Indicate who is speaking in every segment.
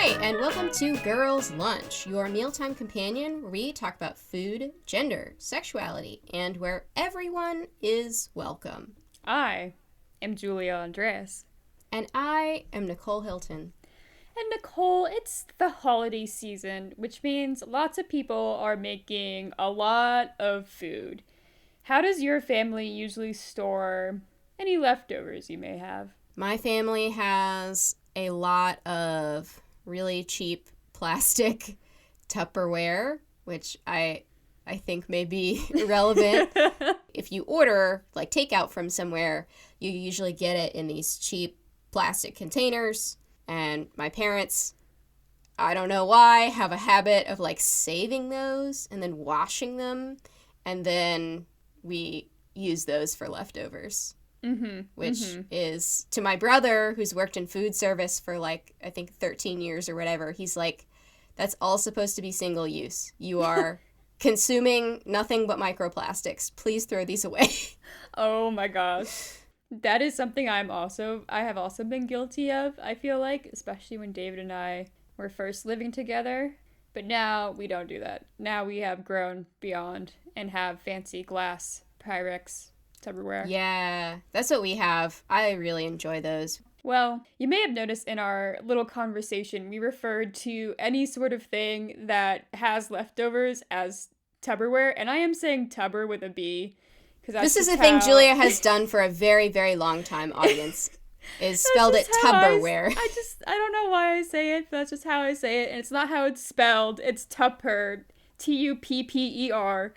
Speaker 1: Hi, and welcome to Girls Lunch, your mealtime companion where we talk about food, gender, sexuality, and where everyone is welcome.
Speaker 2: I am Julia Andres.
Speaker 1: And I am Nicole Hilton.
Speaker 2: And Nicole, it's the holiday season, which means lots of people are making a lot of food. How does your family usually store any leftovers you may have?
Speaker 1: My family has a lot of really cheap plastic Tupperware, which I think may be irrelevant. If you order, like, takeout from somewhere, you usually get it in these cheap plastic containers. And my parents, I don't know why, have a habit of, like, saving those and then washing them. And then we use those for leftovers. Which is, to my brother, who's worked in food service for, like, I think 13 years or whatever, he's like, that's all supposed to be single use. You are consuming nothing but microplastics. Please throw these away.
Speaker 2: Oh my gosh. That is something I have also been guilty of, I feel like, especially when David and I were first living together. But now we don't do that. Now we have grown beyond and have fancy glass Pyrex Tubberware.
Speaker 1: Yeah, that's what we have. I really enjoy those.
Speaker 2: Well, you may have noticed in our little conversation, we referred to any sort of thing that has leftovers as Tubberware, and I am saying Tubber with a B.
Speaker 1: This is a thing Julia has done for a very, very long time, audience. Is spelled it Tubberware.
Speaker 2: I don't know why I say it, but that's just how I say it, and it's not how it's spelled. It's Tupper, Tupper.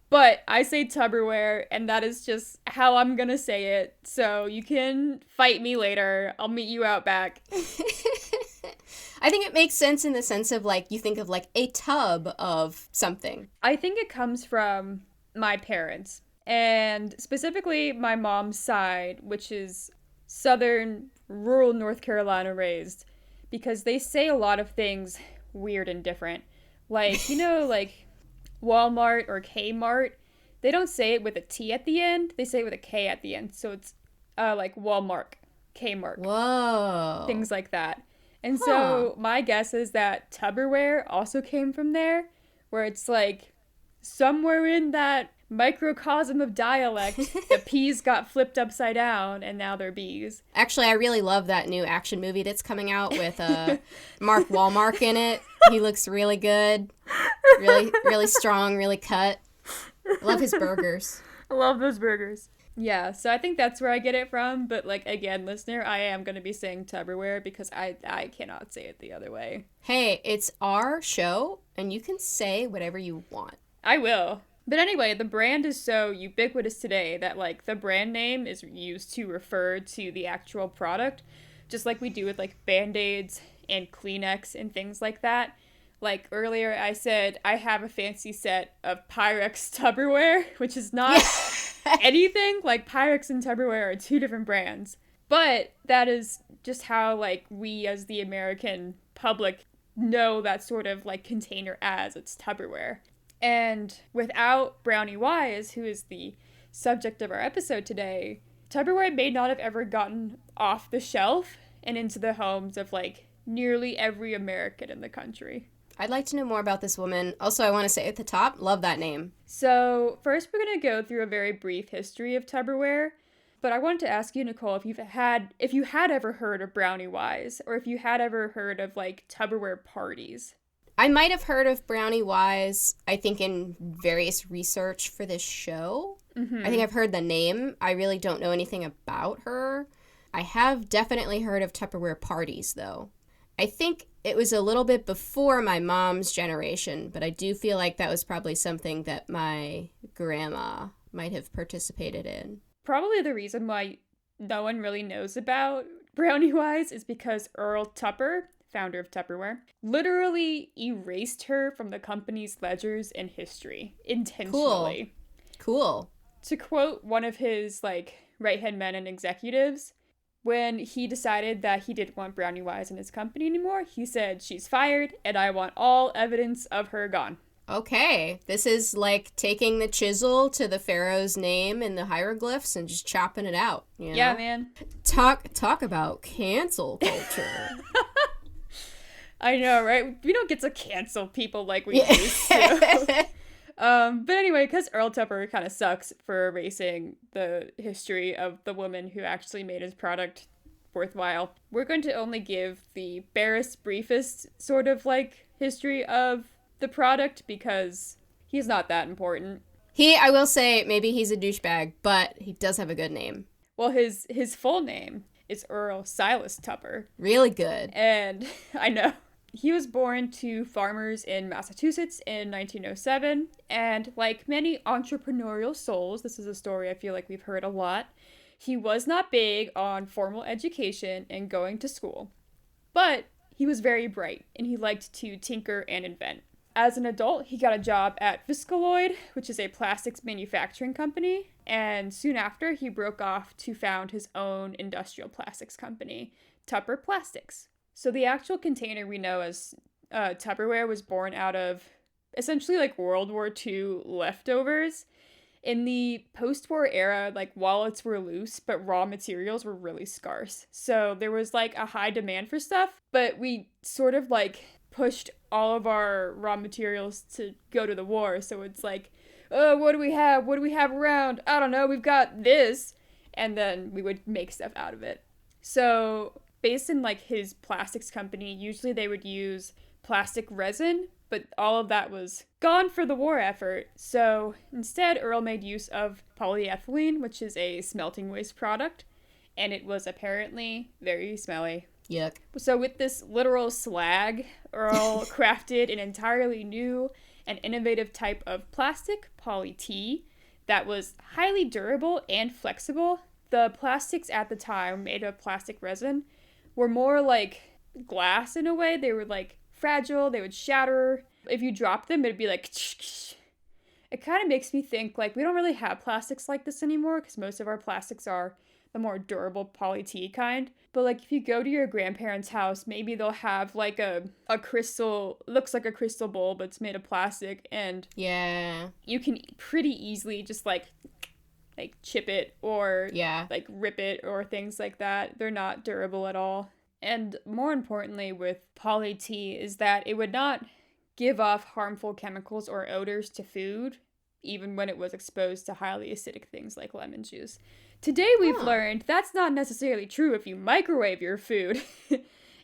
Speaker 2: But I say Tubberware, and that is just how I'm gonna say it. So you can fight me later. I'll meet you out back.
Speaker 1: I think it makes sense in the sense of, like, you think of, like, a tub of something.
Speaker 2: I think it comes from my parents, and specifically my mom's side, which is southern, rural North Carolina raised, because they say a lot of things weird and different. Like, you know, like Walmart or Kmart, they don't say it with a T at the end, they say it with a K at the end, so it's like Walmart, Kmart.
Speaker 1: Whoa.
Speaker 2: Things like that. And so my guess is that Tubberware also came from there, where it's like somewhere in that microcosm of dialect, the P's got flipped upside down and now they're B's.
Speaker 1: Actually, I really love that new action movie that's coming out with Mark Wahlmark in it. He looks really good. Really, really strong, really cut. I love his burgers.
Speaker 2: I love those burgers. Yeah, so I think that's where I get it from. But, like, again, listener, I am going to be saying Tubberware because I cannot say it the other way.
Speaker 1: Hey, it's our show, and you can say whatever you want.
Speaker 2: I will. But anyway, the brand is so ubiquitous today that, like, the brand name is used to refer to the actual product, just like we do with, like, Band-Aids and Kleenex and things like that. Like, earlier I said I have a fancy set of Pyrex Tubberware, which is not anything. Like, Pyrex and Tubberware are two different brands. But that is just how, like, we as the American public know that sort of, like, container as it's Tubberware. And without Brownie Wise, who is the subject of our episode today, Tubberware may not have ever gotten off the shelf and into the homes of, like, nearly every American in the country.
Speaker 1: I'd like to know more about this woman. Also, I want to say at the top, love that name.
Speaker 2: So, first we're going to go through a very brief history of Tubberware. But I wanted to ask you, Nicole, if you had ever heard of Brownie Wise, or if you had ever heard of, like, Tubberware parties.
Speaker 1: I might have heard of Brownie Wise, I think, in various research for this show. I think I've heard the name. I really don't know anything about her. I have definitely heard of Tupperware parties, though. I think it was a little bit before my mom's generation, but I do feel like that was probably something that my grandma might have participated in.
Speaker 2: Probably the reason why no one really knows about Brownie Wise is because Earl Tupper, founder of Tupperware, literally erased her from the company's ledgers and history intentionally.
Speaker 1: Cool.
Speaker 2: To quote one of his, like, right-hand men and executives, when he decided that he didn't want Brownie Wise in his company anymore, he said, "She's fired, and I want all evidence of her gone."
Speaker 1: Okay, this is like taking the chisel to the pharaoh's name in the hieroglyphs and just chopping it out. You know?
Speaker 2: Yeah, man.
Speaker 1: Talk about cancel culture.
Speaker 2: I know, right? We don't get to cancel people like we used to. But anyway, because Earl Tupper kind of sucks for erasing the history of the woman who actually made his product worthwhile, we're going to only give the barest, briefest sort of like history of the product because he's not that important.
Speaker 1: I will say, maybe he's a douchebag, but he does have a good name.
Speaker 2: Well, his full name is Earl Silas Tupper.
Speaker 1: Really good.
Speaker 2: And I know. He was born to farmers in Massachusetts in 1907, and like many entrepreneurial souls, this is a story I feel like we've heard a lot, he was not big on formal education and going to school. But he was very bright, and he liked to tinker and invent. As an adult, he got a job at Viscaloid, which is a plastics manufacturing company, and soon after, he broke off to found his own industrial plastics company, Tupper Plastics. So the actual container we know as Tupperware was born out of essentially like World War II leftovers. In the post-war era, like wallets were loose, but raw materials were really scarce. So there was like a high demand for stuff, but we sort of like pushed all of our raw materials to go to the war. So it's like, oh, what do we have? What do we have around? I don't know. We've got this. And then we would make stuff out of it. So based in like his plastics company, usually they would use plastic resin, but all of that was gone for the war effort. So instead, Earl made use of polyethylene, which is a smelting waste product, and it was apparently very smelly.
Speaker 1: Yuck.
Speaker 2: So with this literal slag, Earl crafted an entirely new and innovative type of plastic, poly-T, that was highly durable and flexible. The plastics at the time made of plastic resin were more like glass in a way. They were like fragile, they would shatter. If you dropped them, it'd be like it kind of makes me think like we don't really have plastics like this anymore because most of our plastics are the more durable poly-T kind. But like if you go to your grandparents' house, maybe they'll have like a crystal, looks like a crystal bowl, but it's made of plastic, and
Speaker 1: yeah,
Speaker 2: you can pretty easily just like chip it or like rip it or things like that. They're not durable at all. And more importantly with poly-T is that it would not give off harmful chemicals or odors to food, even when it was exposed to highly acidic things like lemon juice. Today we've learned that's not necessarily true if you microwave your food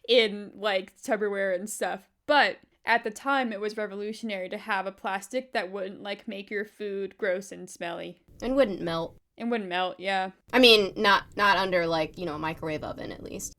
Speaker 2: in like Tubberware and stuff. But at the time it was revolutionary to have a plastic that wouldn't like make your food gross and smelly.
Speaker 1: And wouldn't melt.
Speaker 2: It wouldn't melt, yeah.
Speaker 1: I mean, not under, like, a microwave oven, at least.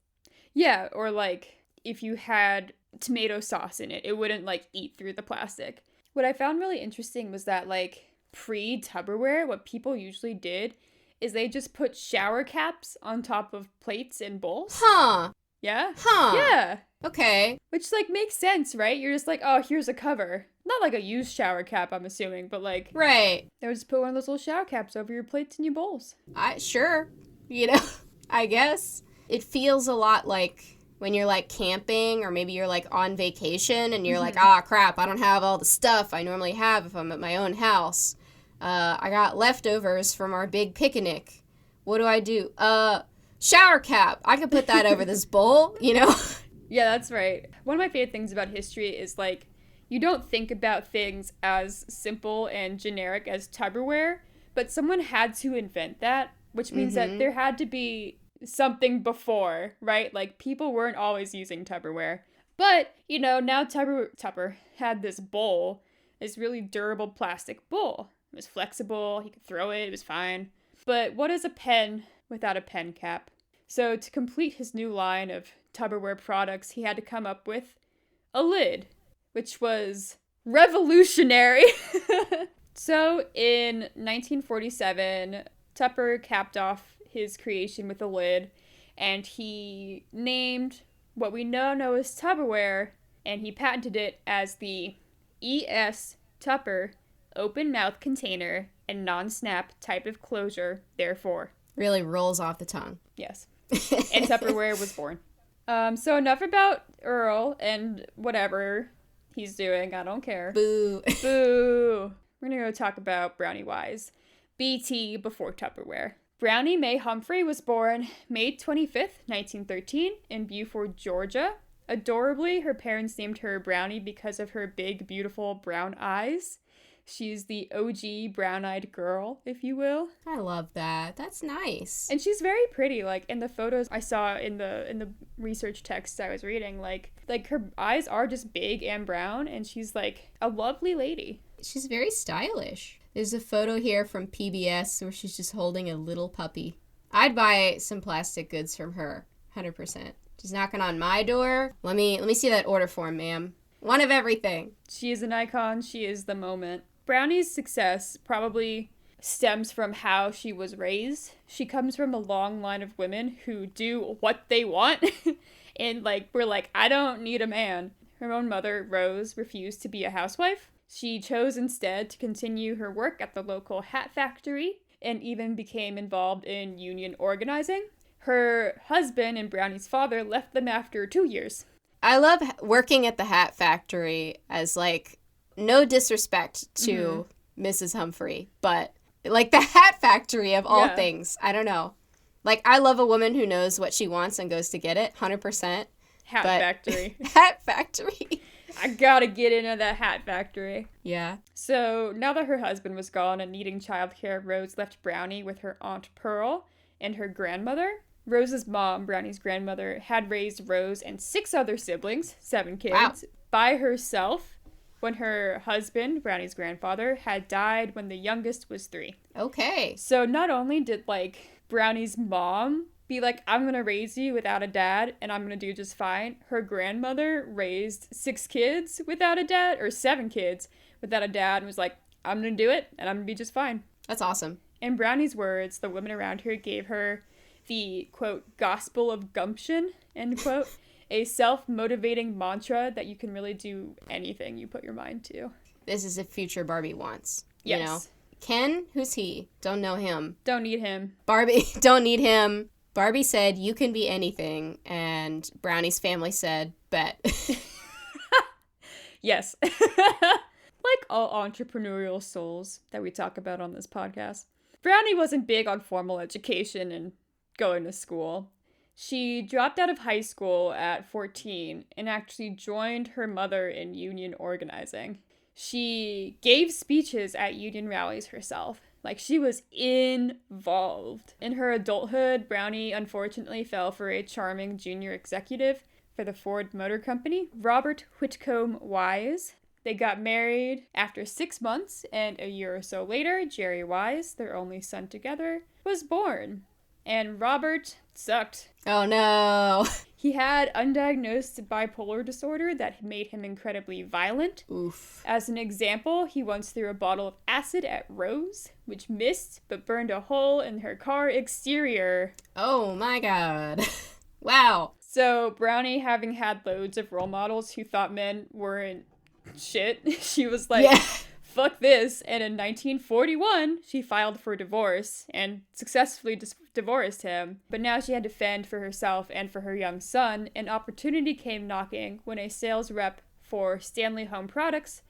Speaker 2: Yeah, or, like, if you had tomato sauce in it, it wouldn't, like, eat through the plastic. What I found really interesting was that, like, pre-Tubberware, what people usually did is they just put shower caps on top of plates and bowls.
Speaker 1: Huh.
Speaker 2: Yeah?
Speaker 1: Huh.
Speaker 2: Yeah.
Speaker 1: Okay.
Speaker 2: Which, like, makes sense, right? You're just like, oh, here's a cover. Not like a used shower cap, I'm assuming, but, like...
Speaker 1: Right.
Speaker 2: They would just put one of those little shower caps over your plates and your bowls.
Speaker 1: Sure. I guess. It feels a lot like when you're, like, camping or maybe you're, like, on vacation and you're like, crap, I don't have all the stuff I normally have if I'm at my own house. I got leftovers from our big picnic. What do? Shower cap. I could put that over this bowl, Yeah,
Speaker 2: that's right. One of my favorite things about history is, like, you don't think about things as simple and generic as Tupperware, but someone had to invent that, which means that there had to be something before, right? Like, people weren't always using Tupperware. But, now Tupper had this bowl, this really durable plastic bowl. It was flexible, you could throw it was fine. But what is a pen without a pen cap? So to complete his new line of Tupperware products, he had to come up with a lid, which was revolutionary. So in 1947, Tupper capped off his creation with a lid, and he named what we now know as Tupperware, and he patented it as the E.S. Tupper open mouth container and non-snap type of closure, therefore.
Speaker 1: Really rolls off the tongue.
Speaker 2: Yes. And Tupperware was born. So enough about Earl and whatever he's doing. I don't care.
Speaker 1: Boo.
Speaker 2: Boo. We're gonna go talk about Brownie Wise. BT before Tupperware. Brownie May Humphrey was born May 25th, 1913 in Beaufort, Georgia. Adorably, her parents named her Brownie because of her big, beautiful brown eyes. She's the OG brown-eyed girl, if you will.
Speaker 1: I love that. That's nice.
Speaker 2: And she's very pretty. Like, in the photos I saw in the research text I was reading, like her eyes are just big and brown, and she's like a lovely lady.
Speaker 1: She's very stylish. There's a photo here from PBS where she's just holding a little puppy. I'd buy some plastic goods from her, 100%. She's knocking on my door. Let me see that order form, ma'am. One of everything.
Speaker 2: She is an icon. She is the moment. Brownie's success probably stems from how she was raised. She comes from a long line of women who do what they want and we're like, I don't need a man. Her own mother, Rose, refused to be a housewife. She chose instead to continue her work at the local hat factory and even became involved in union organizing. Her husband and Brownie's father left them after 2 years.
Speaker 1: I love working at the hat factory as no disrespect to Mrs. Humphrey, but the hat factory of all things. I don't know. I love a woman who knows what she wants and goes to get it, 100%.
Speaker 2: Hat factory.
Speaker 1: Hat factory.
Speaker 2: I gotta get into that hat factory.
Speaker 1: Yeah.
Speaker 2: So now that her husband was gone and needing childcare, Rose left Brownie with her Aunt Pearl and her grandmother. Rose's mom, Brownie's grandmother, had raised Rose and 6 other siblings, 7 kids, by herself when her husband, Brownie's grandfather, had died when the youngest was 3.
Speaker 1: Okay.
Speaker 2: So not only did, Brownie's mom be like, I'm gonna raise you without a dad, and I'm gonna do just fine, her grandmother raised 6 kids without a dad, or 7 kids without a dad, and was like, I'm gonna do it, and I'm gonna be just fine.
Speaker 1: That's awesome.
Speaker 2: In Brownie's words, the women around her gave her the, quote, gospel of gumption, end quote, a self-motivating mantra that you can really do anything you put your mind to.
Speaker 1: This is a future Barbie wants.
Speaker 2: Yes.
Speaker 1: You know? Ken, who's he? Don't know him.
Speaker 2: Don't need him.
Speaker 1: Barbie, don't need him. Barbie said, you can be anything. And Brownie's family said, bet.
Speaker 2: Yes. Like all entrepreneurial souls that we talk about on this podcast. Brownie wasn't big on formal education and going to school. She dropped out of high school at 14 and actually joined her mother in union organizing. She gave speeches at union rallies herself. She was involved. In her adulthood, Brownie unfortunately fell for a charming junior executive for the Ford Motor Company, Robert Whitcomb Wise. They got married after 6 months, and a year or so later, Jerry Wise, their only son together, was born. And Robert sucked.
Speaker 1: Oh no.
Speaker 2: He had undiagnosed bipolar disorder that made him incredibly violent.
Speaker 1: Oof.
Speaker 2: As an example, he once threw a bottle of acid at Rose, which missed but burned a hole in her car exterior.
Speaker 1: Oh my god. Wow.
Speaker 2: So Brownie, having had loads of role models who thought men weren't shit, she was like, yeah. Fuck this. And in 1941, she filed for divorce and successfully divorced him. But now she had to fend for herself and for her young son. An opportunity came knocking when a sales rep for Stanley Home Products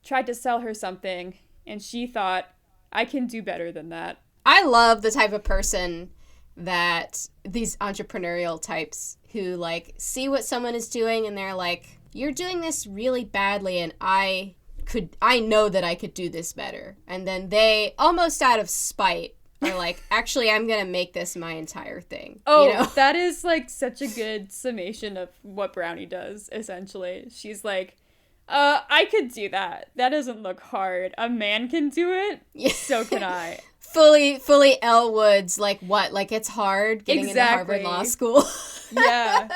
Speaker 2: tried to sell her something, and she thought, I can do better than that.
Speaker 1: I love the type of person that these entrepreneurial types who see what someone is doing and they're like, you're doing this really badly and I know that I could do this better. And then they, almost out of spite, are like, actually, I'm going to make this my entire thing.
Speaker 2: Oh,
Speaker 1: you know?
Speaker 2: That is, such a good summation of what Brownie does, essentially. She's like, I could do that. That doesn't look hard. A man can do it, yeah. So can I.
Speaker 1: Fully Elle Woods, what? It's hard getting into Harvard Law School?
Speaker 2: Yeah.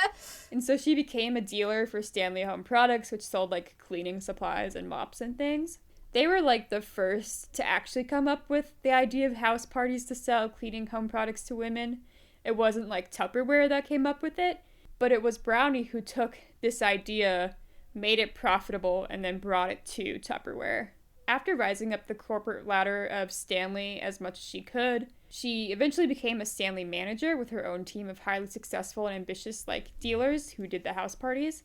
Speaker 2: And so she became a dealer for Stanley Home Products, which sold, cleaning supplies and mops and things. They were, the first to actually come up with the idea of house parties to sell cleaning home products to women. It wasn't, Tupperware that came up with it, but it was Brownie who took this idea, made it profitable, and then brought it to Tupperware. After rising up the corporate ladder of Stanley as much as she could, she eventually became a Stanley manager with her own team of highly successful and ambitious, dealers who did the house parties.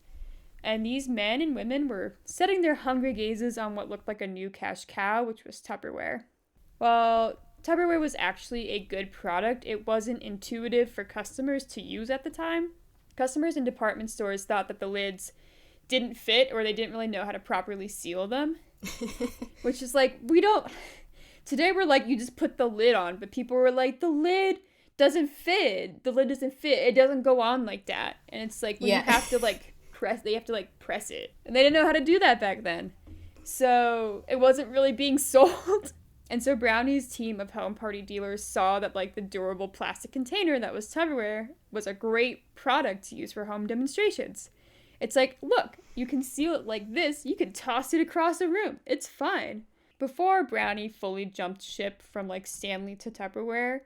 Speaker 2: And these men and women were setting their hungry gazes on what looked like a new cash cow, which was Tupperware. While Tupperware was actually a good product, it wasn't intuitive for customers to use at the time. Customers in department stores thought that the lids didn't fit or they didn't really know how to properly seal them. Which is like, today we're like, you just put the lid on, but people were like, the lid doesn't fit. The lid doesn't fit. It doesn't go on like that. And it's like, when you have to like they have to like press it. And they didn't know how to do that back then. So it wasn't really being sold. And so Brownie's team of home party dealers saw that like the durable plastic container that was Tubberware was a great product to use for home demonstrations. It's like, look, you can seal it like this. You can toss it across the room. It's fine. Before Brownie fully jumped ship from like Stanley to Tupperware,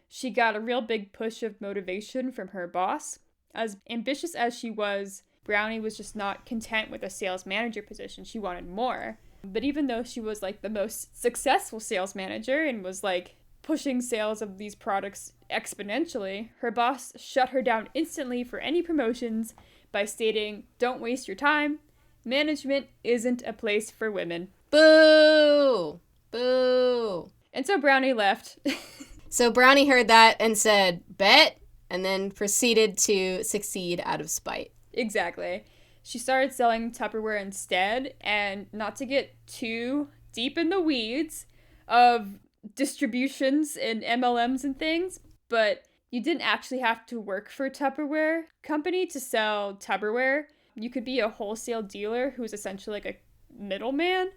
Speaker 2: she got a real big push of motivation from her boss. As ambitious as she was, Brownie was just not content with a sales manager position. She wanted more. But even though she was like the most successful sales manager and was like pushing sales of these products exponentially, her boss shut her down instantly for any promotions by stating, "Don't waste your time. Management isn't a place for women."
Speaker 1: Boo! Boo!
Speaker 2: And so Brownie left.
Speaker 1: So Brownie heard that and said, bet, and then proceeded to succeed out of spite.
Speaker 2: Exactly. She started selling Tupperware instead, and not to get too deep in the weeds of distributions and MLMs and things, but you didn't actually have to work for a Tupperware company to sell Tupperware. You could be a wholesale dealer who was essentially like a middleman,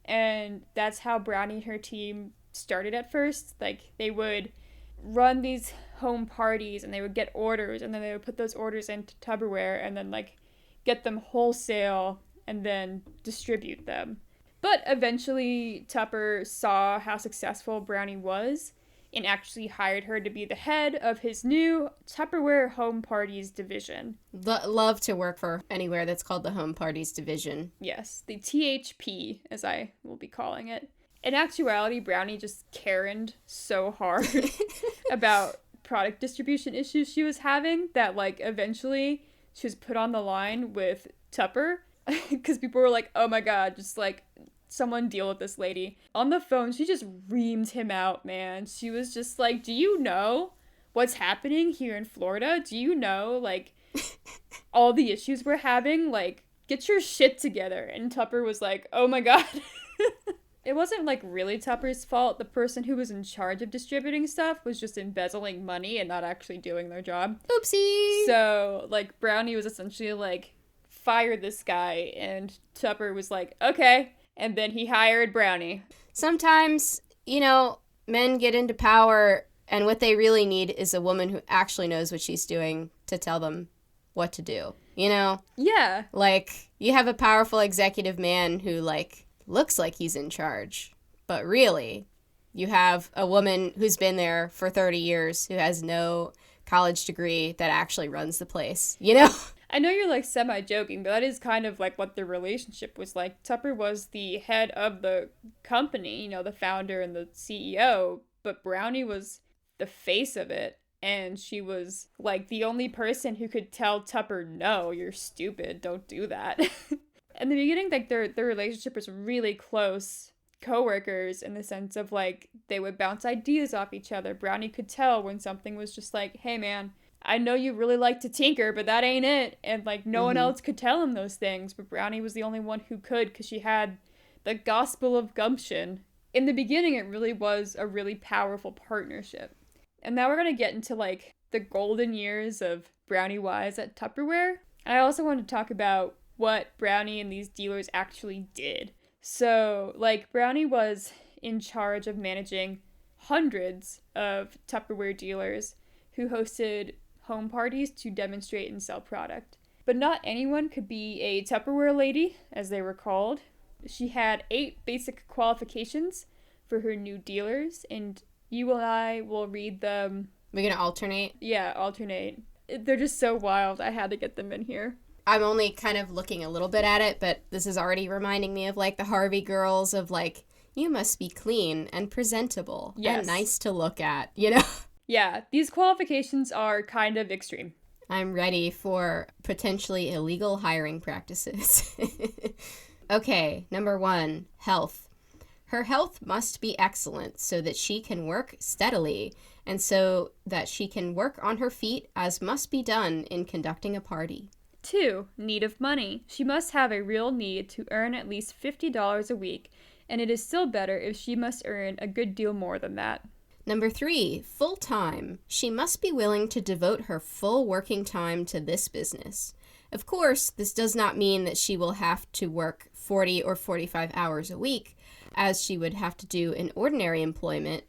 Speaker 2: and that's how Brownie and her team started at first. Like, they would run these home parties and they would get orders, and then they would put those orders into Tupperware and then like get them wholesale and then distribute them. But eventually Tupper saw how successful Brownie was and actually hired her to be the head of his new Tupperware Home Parties division.
Speaker 1: Love to work for anywhere that's called the Home Parties division.
Speaker 2: Yes, the THP, as I will be calling it. In actuality, Brownie just Karen'd so hard about product distribution issues she was having that, like, eventually she was put on the line with Tupper because people were like, oh my god, just, like, someone deal with this lady. On the phone, she just reamed him out, man. She was just like, do you know what's happening here in Florida? Do you know, like, all the issues we're having? Like, get your shit together. And Tupper was like, oh my god. It wasn't, like, really Tupper's fault. The person who was in charge of distributing stuff was just embezzling money and not actually doing their job.
Speaker 1: Oopsie!
Speaker 2: So, like, Brownie was essentially, like, fire this guy, and Tupper was like, okay. And then he hired Brownie.
Speaker 1: Sometimes, you know, men get into power, and what they really need is a woman who actually knows what she's doing to tell them what to do, you know?
Speaker 2: Yeah.
Speaker 1: Like, you have a powerful executive man who, like, looks like he's in charge, but really, you have a woman who's been there for 30 years who has no college degree that actually runs the place, you know?
Speaker 2: I know you're, like, semi-joking, but that is kind of, like, what their relationship was like. Tupper was the head of the company, you know, the founder and the CEO, but Brownie was the face of it, and she was, like, the only person who could tell Tupper, no, you're stupid, don't do that. In the beginning, like, their relationship was really close co-workers in the sense of, like, they would bounce ideas off each other. Brownie could tell when something was just like, hey, man, I know you really like to tinker, but that ain't it. And, like, no one else could tell him those things, but Brownie was the only one who could because she had the gospel of gumption. In the beginning, it really was a really powerful partnership. And now we're going to get into, like, the golden years of Brownie Wise at Tupperware. And I also want to talk about what Brownie and these dealers actually did. So, like, Brownie was in charge of managing hundreds of Tupperware dealers who hosted home parties to demonstrate and sell product. But not anyone could be a Tupperware lady, as they were called. She had 8 basic qualifications for her new dealers, and you and I will read them.
Speaker 1: We're gonna alternate?
Speaker 2: Yeah, alternate. They're just so wild. I had to get them in here.
Speaker 1: I'm only kind of looking a little bit at it, but this is already reminding me of, like, the Harvey girls of, like, you must be clean and presentable and nice to look at, you know?
Speaker 2: Yeah, these qualifications are kind of extreme.
Speaker 1: I'm ready for potentially illegal hiring practices. Okay, number 1, health. Her health must be excellent so that she can work steadily and so that she can work on her feet as must be done in conducting a party.
Speaker 2: 2. Need of money. She must have a real need to earn at least $50 a week, and it is still better if she must earn a good deal more than that.
Speaker 1: Number 3, full-time. She must be willing to devote her full working time to this business. Of course, this does not mean that she will have to work 40 or 45 hours a week, as she would have to do in ordinary employment.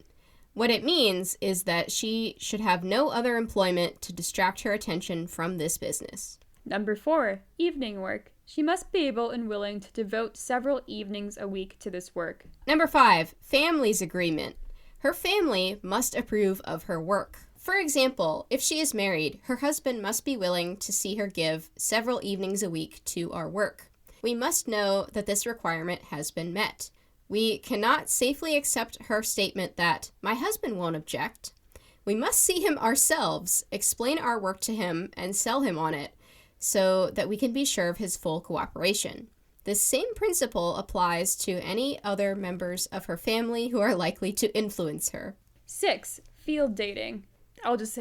Speaker 1: What it means is that she should have no other employment to distract her attention from this business.
Speaker 2: Number 4, evening work. She must be able and willing to devote several evenings a week to this work.
Speaker 1: Number 5, family's agreement. Her family must approve of her work. For example, if she is married, her husband must be willing to see her give several evenings a week to our work. We must know that this requirement has been met. We cannot safely accept her statement that, "My husband won't object." We must see him ourselves, explain our work to him, and sell him on it, so that we can be sure of his full cooperation. This same principle applies to any other members of her family who are likely to influence her.
Speaker 2: 6, field dating. I'll just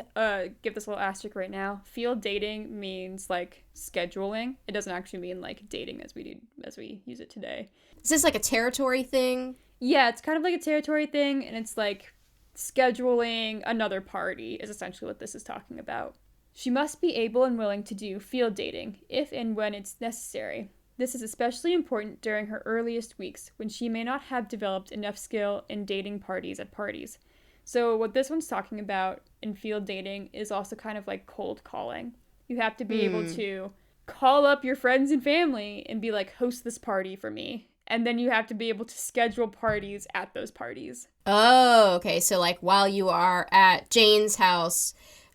Speaker 2: give this a little asterisk right now. Field dating means like scheduling. It doesn't actually mean like dating as we use it today.
Speaker 1: Is this like a territory thing?
Speaker 2: Yeah, it's kind of like a territory thing, and it's like scheduling another party is essentially what this is talking about. She must be able and willing to do field dating if and when it's necessary. This is especially important during her earliest weeks, when she may not have developed enough skill in dating parties at parties. So what this one's talking about in field dating is also kind of like cold calling. You have to be able to call up your friends and family and be like, host this party for me. And then you have to be able to schedule parties at those parties.
Speaker 1: Oh, okay. So like while you are at Jane's house,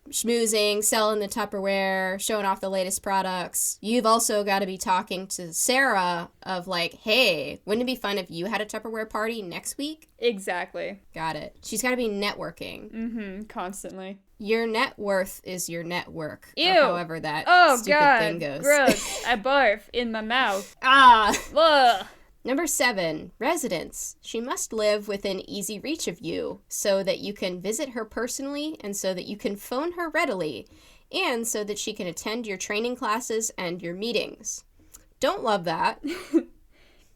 Speaker 1: schmoozing, selling the Tupperware, showing off the latest products, you've also got to be talking to Sarah of like, hey, wouldn't it be fun if you had a Tupperware party next week?
Speaker 2: Exactly.
Speaker 1: Got it. She's got to be networking.
Speaker 2: Constantly.
Speaker 1: Your net worth is your network.
Speaker 2: Ew.
Speaker 1: Or however that stupid thing goes.
Speaker 2: Gross. I barf in my mouth.
Speaker 1: Ugh. Number 7, residence. She must live within easy reach of you so that you can visit her personally and so that you can phone her readily and so that she can attend your training classes and your meetings. Don't love that.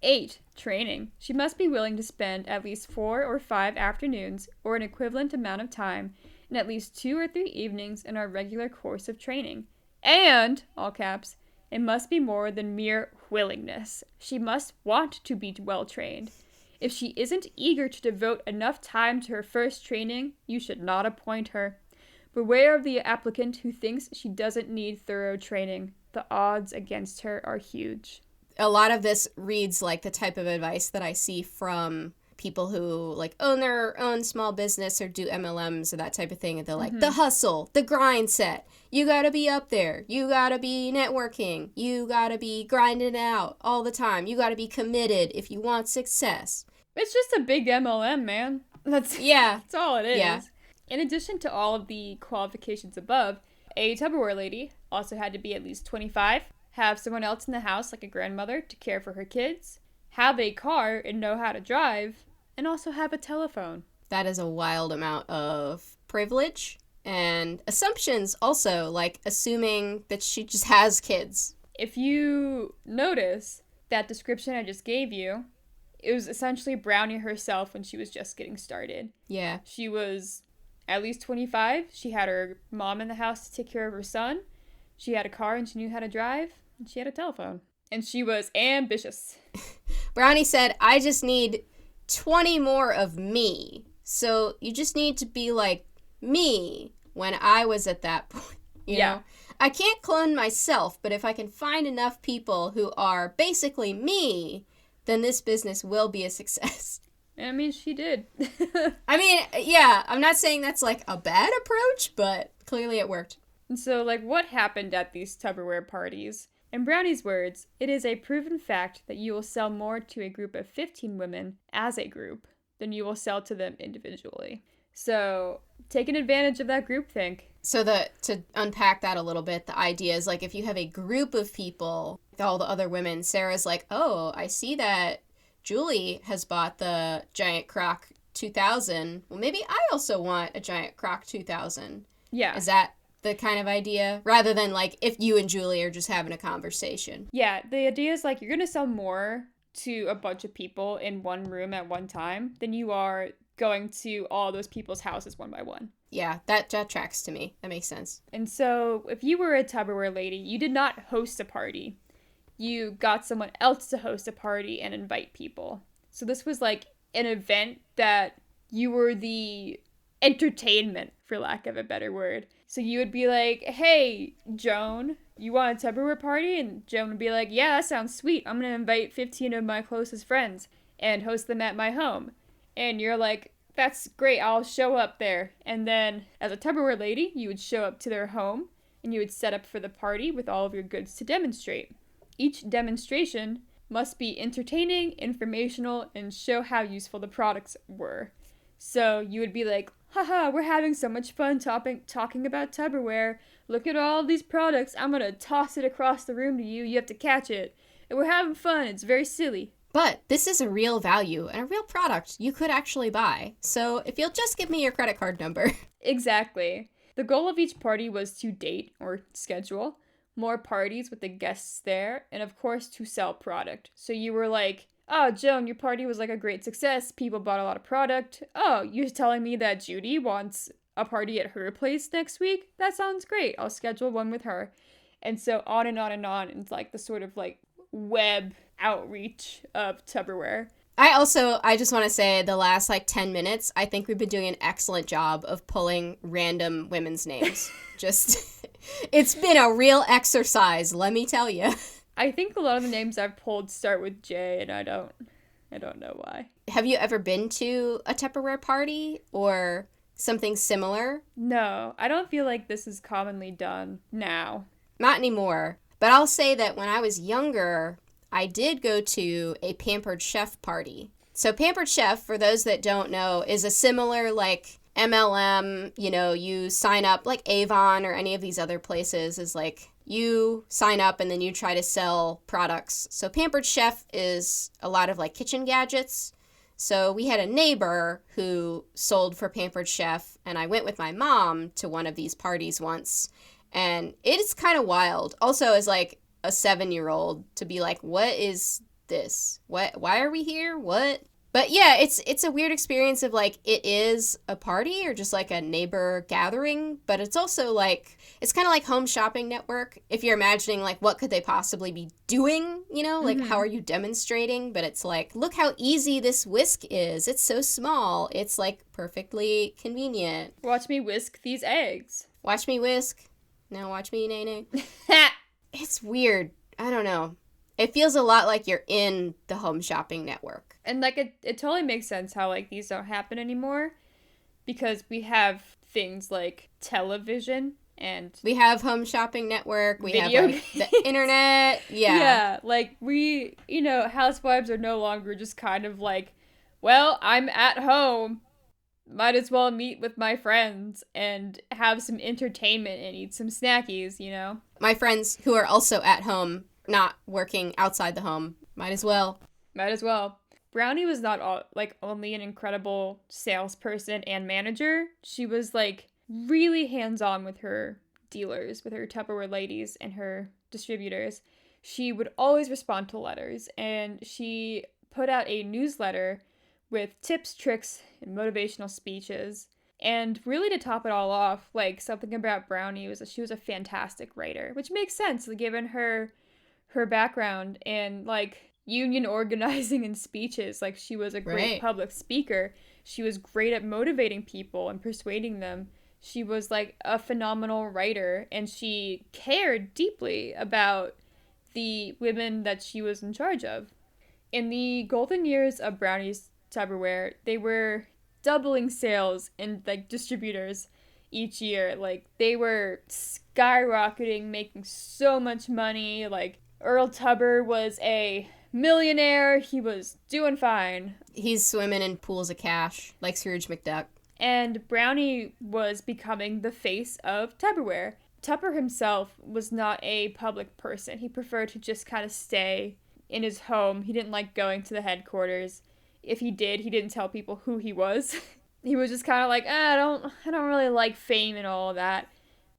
Speaker 2: 8, training. She must be willing to spend at least 4 or 5 afternoons or an equivalent amount of time in at least 2 or 3 evenings in our regular course of training. And, all caps, it must be more than mere willingness. She must want to be well trained. If she isn't eager to devote enough time to her first training, you should not appoint her. Beware of the applicant who thinks she doesn't need thorough training. The odds against her are huge.
Speaker 1: A lot of this reads like the type of advice that I see from people who like own their own small business or do MLMs or that type of thing. And they're like, the hustle, the grind set. You gotta be up there. You gotta be networking. You gotta be grinding out all the time. You gotta be committed if you want success.
Speaker 2: It's just a big MLM, man. That's all it is.
Speaker 1: Yeah.
Speaker 2: In addition to all of the qualifications above, a Tubberware lady also had to be at least 25, have someone else in the house like a grandmother to care for her kids, have a car and know how to drive, and also have a telephone.
Speaker 1: That is a wild amount of privilege and assumptions also, like assuming that she just has kids.
Speaker 2: If you notice that description I just gave you, it was essentially Brownie herself when she was just getting started.
Speaker 1: Yeah.
Speaker 2: She was at least 25. She had her mom in the house to take care of her son. She had a car and she knew how to drive. And she had a telephone. And she was ambitious.
Speaker 1: Brownie said, I just need 20 more of me. So you just need to be like me when I was at that point. You know? I can't clone myself, but if I can find enough people who are basically me, then this business will be a success.
Speaker 2: I mean, she did.
Speaker 1: I mean, yeah, I'm not saying that's like a bad approach, but clearly it worked.
Speaker 2: And so, like, what happened at these Tupperware parties? In Brownie's words, it is a proven fact that you will sell more to a group of 15 women as a group than you will sell to them individually. So, taking advantage of that groupthink.
Speaker 1: So to unpack that a little bit, the idea is like if you have a group of people, all the other women, Sarah's like, oh, I see that Julie has bought the giant crock 2000. Well, maybe I also want a giant crock 2000.
Speaker 2: Yeah.
Speaker 1: Is that the kind of idea? Rather than like if you and Julie are just having a conversation.
Speaker 2: Yeah, the idea is like you're going to sell more to a bunch of people in one room at one time than you are going to all those people's houses one by one.
Speaker 1: Yeah, that tracks to me. That makes sense.
Speaker 2: And so if you were a Tubberware lady, you did not host a party. You got someone else to host a party and invite people. So this was like an event that you were the entertainment, for lack of a better word. So you would be like, hey, Joan, you want a Tupperware party? And Joan would be like, yeah, that sounds sweet. I'm going to invite 15 of my closest friends and host them at my home. And you're like, that's great, I'll show up there. And then as a Tupperware lady, you would show up to their home and you would set up for the party with all of your goods to demonstrate. Each demonstration must be entertaining, informational, and show how useful the products were. So you would be like, haha, we're having so much fun talking about Tupperware. Look at all these products. I'm going to toss it across the room to you. You have to catch it. And we're having fun. It's very silly.
Speaker 1: But this is a real value and a real product you could actually buy. So if you'll just give me your credit card number.
Speaker 2: Exactly. The goal of each party was to date or schedule more parties with the guests there, and of course to sell product. So you were like, oh, Joan, your party was like a great success. People bought a lot of product. Oh, you're telling me that Judy wants a party at her place next week? That sounds great. I'll schedule one with her. And so on and on and on. It's like the sort of like web outreach of Tupperware.
Speaker 1: I just want to say the last like 10 minutes, I think we've been doing an excellent job of pulling random women's names. Just, it's been a real exercise, let me tell you.
Speaker 2: I think a lot of the names I've pulled start with J, and I don't know why.
Speaker 1: Have you ever been to a Tupperware party or something similar?
Speaker 2: No, I don't feel like this is commonly done now.
Speaker 1: Not anymore. But I'll say that when I was younger, I did go to a Pampered Chef party. So Pampered Chef, for those that don't know, is a similar like MLM, you sign up like Avon or any of these other places is like you sign up and then you try to sell products. So Pampered Chef is a lot of like kitchen gadgets. So we had a neighbor who sold for Pampered Chef, and I went with my mom to one of these parties once. And it is kind of wild. Also, as like a 7-year-old to be like, what is this? Why are we here? What? But yeah, it's a weird experience of like, it is a party or just like a neighbor gathering, but it's also like, it's kind of like Home Shopping Network. If you're imagining like, what could they possibly be doing? Like how are you demonstrating? But it's like, look how easy this whisk is. It's so small. It's like perfectly convenient.
Speaker 2: Watch me whisk these eggs.
Speaker 1: Watch me whisk. Now watch me nay. It's weird. I don't know. It feels a lot like you're in the Home Shopping Network.
Speaker 2: And like it totally makes sense how like these don't happen anymore because we have things like television and
Speaker 1: we have Home Shopping Network. We
Speaker 2: video
Speaker 1: have like the internet. Yeah.
Speaker 2: Yeah, like we, housewives are no longer just kind of like, well, I'm at home. Might as well meet with my friends and have some entertainment and eat some snackies,
Speaker 1: My friends who are also at home, not working outside the home, might as well.
Speaker 2: Might as well. Brownie was not only an incredible salesperson and manager. She was like really hands-on with her dealers, with her Tupperware ladies and her distributors. She would always respond to letters, and she put out a newsletter with tips, tricks, and motivational speeches. And really to top it all off, like something about Brownie was that she was a fantastic writer, which makes sense given her background and like union organizing and speeches. Like she was a great public speaker. She was great at motivating people and persuading them. She was like a phenomenal writer, and she cared deeply about the women that she was in charge of. In the golden years of Brownie's Tupperware, they were doubling sales and like distributors each year. Like they were skyrocketing, making so much money. Like Earl Tubber was a millionaire. He was doing fine.
Speaker 1: He's swimming in pools of cash like Scrooge McDuck.
Speaker 2: And Brownie was becoming the face of Tupperware. Tupper himself was not a public person. He preferred to just kind of stay in his home. He didn't like going to the headquarters. If he did, he didn't tell people who he was. He was just kind of like, I don't really like fame and all of that.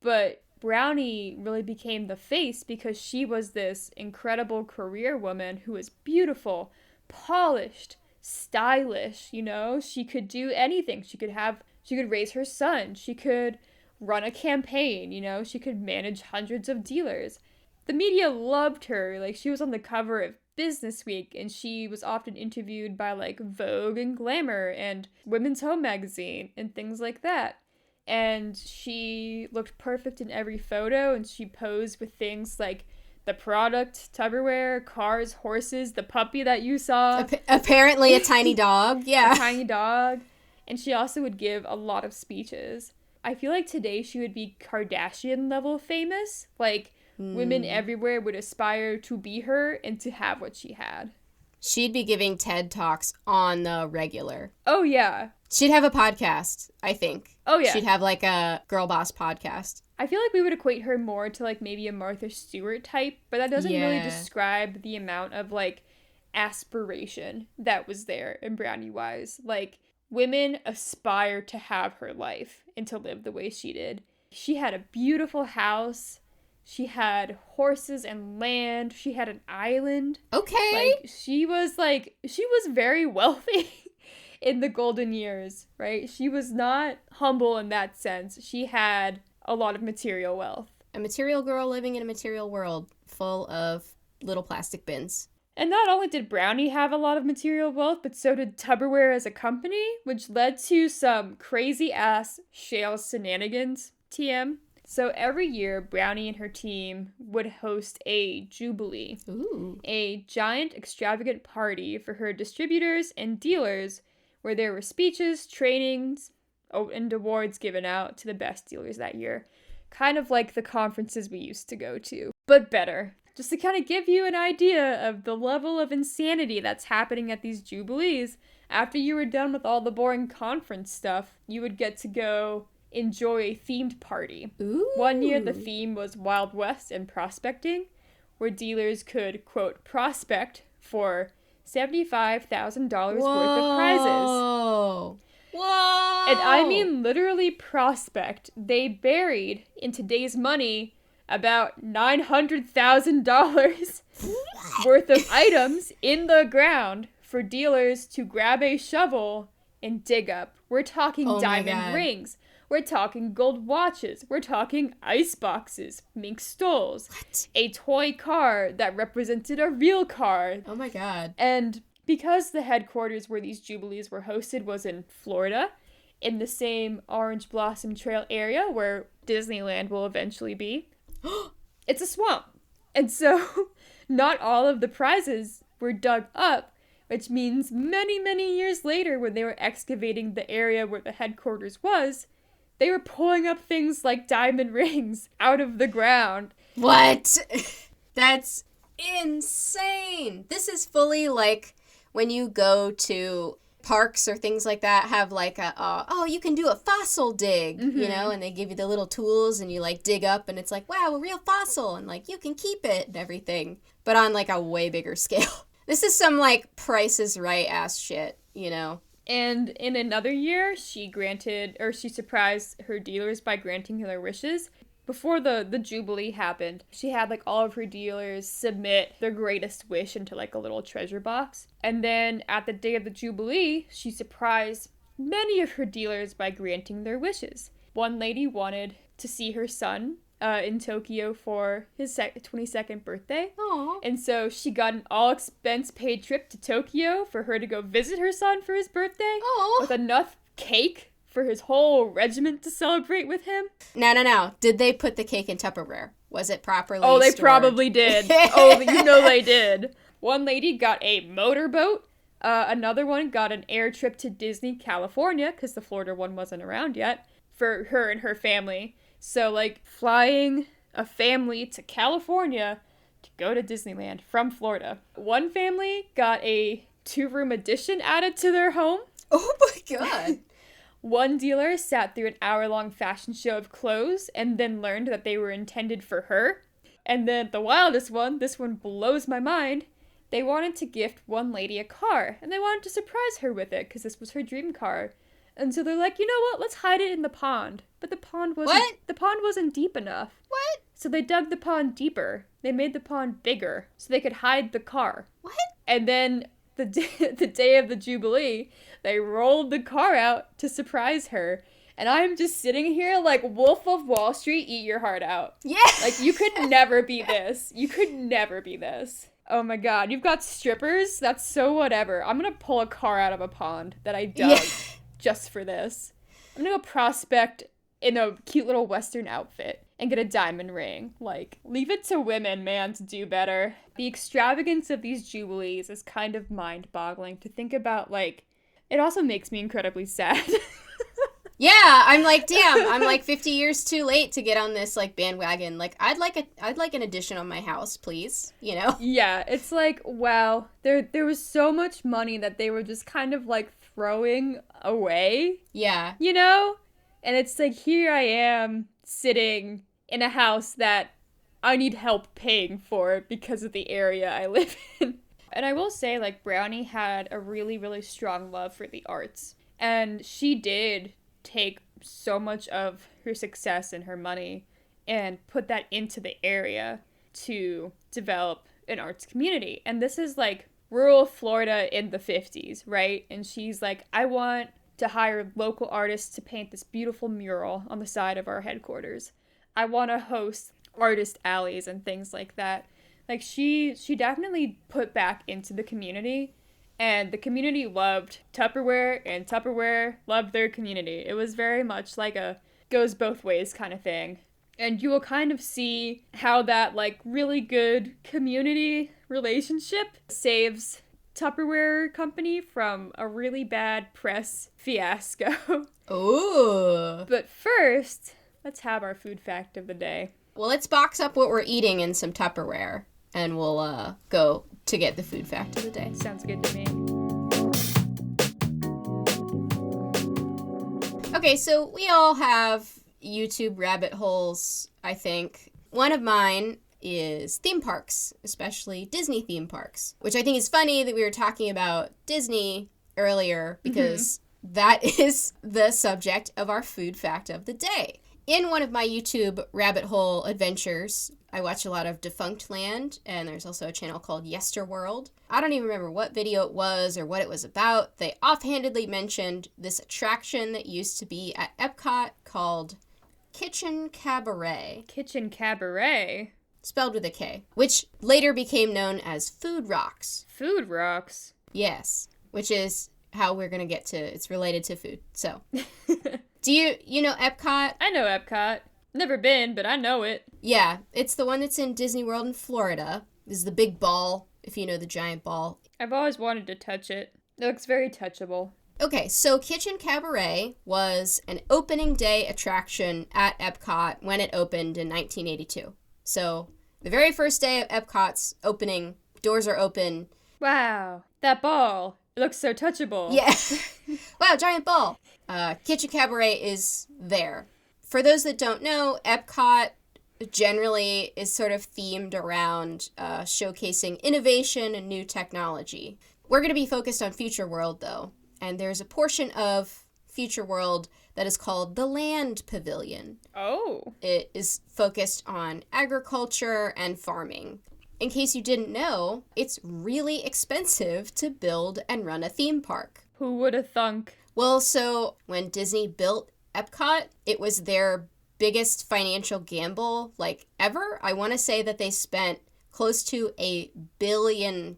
Speaker 2: But Brownie really became the face because she was this incredible career woman who was beautiful, polished, stylish, you know? She could do anything. She could raise her son. She could run a campaign, you know? She could manage hundreds of dealers. The media loved her. Like, she was on the cover of Business Week, and she was often interviewed by, like, Vogue and Glamour and Women's Home magazine and things like that. And she looked perfect in every photo, and she posed with things like the product, Tubberware, cars, horses, the puppy that you saw.
Speaker 1: Apparently a tiny dog, yeah.
Speaker 2: A tiny dog. And she also would give a lot of speeches. I feel like today she would be Kardashian level famous. Like, women everywhere would aspire to be her and to have what she had.
Speaker 1: She'd be giving TED Talks on the regular.
Speaker 2: Oh, yeah.
Speaker 1: She'd have a podcast, I think.
Speaker 2: Oh, yeah.
Speaker 1: She'd have, like, a Girl Boss podcast.
Speaker 2: I feel like we would equate her more to, like, maybe a Martha Stewart type, but that doesn't really describe the amount of, like, aspiration that was there in Brownie Wise. Like, women aspire to have her life and to live the way she did. She had a beautiful house. She had horses and land. She had an island.
Speaker 1: Okay.
Speaker 2: She was very wealthy in the golden years, right? She was not humble in that sense. She had a lot of material wealth.
Speaker 1: A material girl living in a material world full of little plastic bins.
Speaker 2: And not only did Brownie have a lot of material wealth, but so did Tubberware as a company, which led to some crazy-ass shale shenanigans, TM. So every year, Brownie and her team would host a jubilee, a giant extravagant party for her distributors and dealers where there were speeches, trainings, and awards given out to the best dealers that year. Kind of like the conferences we used to go to, but better. Just to kind of give you an idea of the level of insanity that's happening at these jubilees. After you were done with all the boring conference stuff, you would get to go enjoy a themed party.
Speaker 1: Ooh.
Speaker 2: One year the theme was Wild West and prospecting, where dealers could, quote, prospect for $75,000 worth of prizes.
Speaker 1: Whoa!
Speaker 2: And I mean literally prospect. They buried, in today's money, about $900,000 worth of items in the ground for dealers to grab a shovel and dig up. We're talking diamond rings. We're talking gold watches. We're talking ice boxes, mink stoles, a toy car that represented a real car.
Speaker 1: Oh my god.
Speaker 2: And because the headquarters where these jubilees were hosted was in Florida, in the same Orange Blossom Trail area where Disneyland will eventually be, it's a swamp. And so not all of the prizes were dug up, which means many, many years later when they were excavating the area where the headquarters was, they were pulling up things like diamond rings out of the ground.
Speaker 1: What? That's insane. This is fully like when you go to parks or things like that, have like you can do a fossil dig, you know, and they give you the little tools and you like dig up and it's like, wow, a real fossil and like you can keep it and everything, but on like a way bigger scale. This is some like Price is Right ass shit, you know.
Speaker 2: And in another year, she surprised her dealers by granting their wishes. Before the Jubilee happened, she had like all of her dealers submit their greatest wish into like a little treasure box. And then at the day of the Jubilee, she surprised many of her dealers by granting their wishes. One lady wanted to see her son in Tokyo for his 22nd birthday.
Speaker 1: Aww.
Speaker 2: And so she got an all-expense-paid trip to Tokyo for her to go visit her son for his birthday.
Speaker 1: Aww.
Speaker 2: With enough cake for his whole regiment to celebrate with him.
Speaker 1: No. Did they put the cake in Tupperware? Was it properly
Speaker 2: Oh, they
Speaker 1: stored?
Speaker 2: probably did. Oh, you know they did. One lady got a motorboat. Another one got an air trip to Disney, California, because the Florida one wasn't around yet, for her and her family. So, like, flying a family to California to go to Disneyland from Florida. One family got a 2-room addition added to their home.
Speaker 1: Oh my god.
Speaker 2: One dealer sat through an hour-long fashion show of clothes and then learned that they were intended for her. And then the wildest one, this one blows my mind, they wanted to gift one lady a car, and they wanted to surprise her with it because this was her dream car. And so they're like, you know what? Let's hide it in the pond. But the pond wasn't deep enough.
Speaker 1: What?
Speaker 2: So they dug the pond deeper. They made the pond bigger so they could hide the car.
Speaker 1: What?
Speaker 2: And then the day of the Jubilee, they rolled the car out to surprise her. And I'm just sitting here like Wolf of Wall Street, eat your heart out.
Speaker 1: Yeah.
Speaker 2: Like, you could never be this. You could never be this. Oh my god, you've got strippers? That's so whatever. I'm gonna pull a car out of a pond that I dug just for this. I'm gonna go prospect in a cute little Western outfit and get a diamond ring. Like, leave it to women, man, to do better. The extravagance of these Jubilees is kind of mind-boggling to think about. Like, it also makes me incredibly sad.
Speaker 1: Yeah, I'm like, damn, I'm like 50 years too late to get on this like bandwagon. Like, I'd like an addition on my house, please, you know?
Speaker 2: Yeah, it's like, wow, there was so much money that they were just kind of like throwing away.
Speaker 1: Yeah.
Speaker 2: You know? And it's like, here I am sitting in a house that I need help paying for because of the area I live in. And I will say, like, Brownie had a really, really strong love for the arts. And she did take so much of her success and her money and put that into the area to develop an arts community. And this is like rural Florida in the 50s, right? And she's like, I want to hire local artists to paint this beautiful mural on the side of our headquarters. I want to host artist alleys and things like that. Like, she definitely put back into the community. And the community loved Tupperware, and Tupperware loved their community. It was very much like a goes both ways kind of thing. And you will kind of see how that, like, really good community relationship saves Tupperware company from a really bad press fiasco.
Speaker 1: Ooh.
Speaker 2: But first, let's have our food fact of the day.
Speaker 1: Well, let's box up what we're eating in some Tupperware, and we'll go to get the food fact of the day.
Speaker 2: Sounds good to me.
Speaker 1: Okay, so we all have YouTube rabbit holes, I think. One of mine is theme parks, especially Disney theme parks, which I think is funny that we were talking about Disney earlier because that is the subject of our food fact of the day. In one of my YouTube rabbit hole adventures, I watch a lot of Defunct Land, and there's also a channel called Yesterworld. I don't even remember what video it was or what it was about. They offhandedly mentioned this attraction that used to be at Epcot called Kitchen Cabaret.
Speaker 2: Kitchen Cabaret?
Speaker 1: Spelled with a K, which later became known as Food Rocks.
Speaker 2: Food Rocks?
Speaker 1: Yes, which is how we're going to get to, it's related to food, so. Do you know Epcot?
Speaker 2: I know Epcot. Never been, but I know it.
Speaker 1: Yeah, it's the one that's in Disney World in Florida. This is the big ball, if you know the giant ball.
Speaker 2: I've always wanted to touch it. It looks very touchable.
Speaker 1: Okay, so Kitchen Cabaret was an opening day attraction at Epcot when it opened in 1982. So the very first day of Epcot's opening, doors are open.
Speaker 2: Wow, that ball. It looks so touchable.
Speaker 1: Yeah. Wow, giant ball. Kitchen Cabaret is there. For those that don't know, Epcot generally is sort of themed around showcasing innovation and new technology. We're going to be focused on Future World, though, and there's a portion of Future World that is called the Land Pavilion.
Speaker 2: Oh.
Speaker 1: It is focused on agriculture and farming. In case you didn't know, it's really expensive to build and run a theme park.
Speaker 2: Who would have thunk?
Speaker 1: Well, so when Disney built Epcot, it was their biggest financial gamble, like, ever. I want to say that they spent close to $1 billion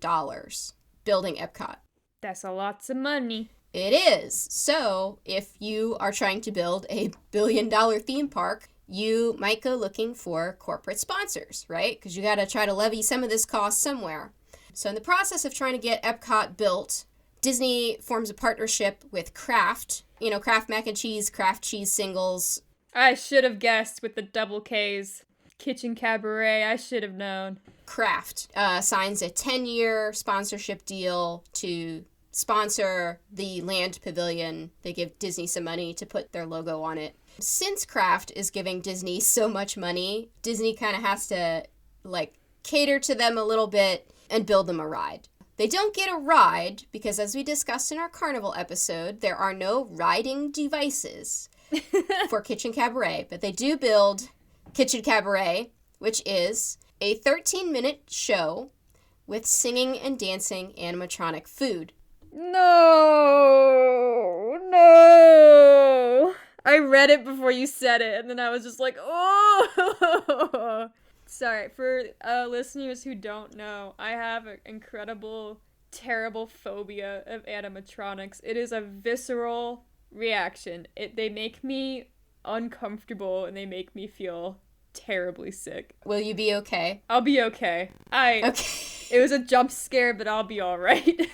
Speaker 1: building Epcot.
Speaker 2: That's a lots of money.
Speaker 1: It is. So if you are trying to build a $1 billion theme park, you might go looking for corporate sponsors, right? Because you got to try to levy some of this cost somewhere. So in the process of trying to get Epcot built, Disney forms a partnership with Kraft. You know, Kraft mac and cheese, Kraft cheese singles.
Speaker 2: I should have guessed with the double Ks. Kitchen Cabaret, I should have known.
Speaker 1: Kraft signs a 10-year sponsorship deal to sponsor the Land Pavilion. They give Disney some money to put their logo on it. Since Kraft is giving Disney so much money, Disney kind of has to, like, cater to them a little bit and build them a ride. They don't get a ride because, as we discussed in our carnival episode, there are no riding devices for Kitchen Cabaret, but they do build Kitchen Cabaret, which is a 13-minute show with singing and dancing animatronic food.
Speaker 2: No. I read it before you said it, and then I was just like, oh. Sorry, for listeners who don't know, I have an incredible, terrible phobia of animatronics. It is a visceral reaction. They make me uncomfortable, and they make me feel terribly sick.
Speaker 1: Will you be okay?
Speaker 2: I'll be okay. Okay. It was a jump scare, but I'll be all right.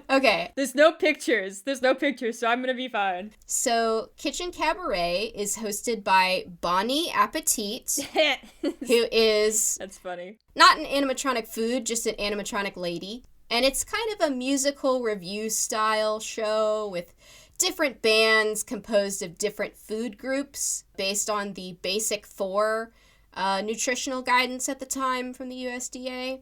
Speaker 1: Okay.
Speaker 2: There's no pictures, so I'm gonna be fine.
Speaker 1: So, Kitchen Cabaret is hosted by Bonnie Appetit, who is...
Speaker 2: That's funny.
Speaker 1: Not an animatronic food, just an animatronic lady. And it's kind of a musical review style show with different bands composed of different food groups based on the basic 4 nutritional guidance at the time from the USDA,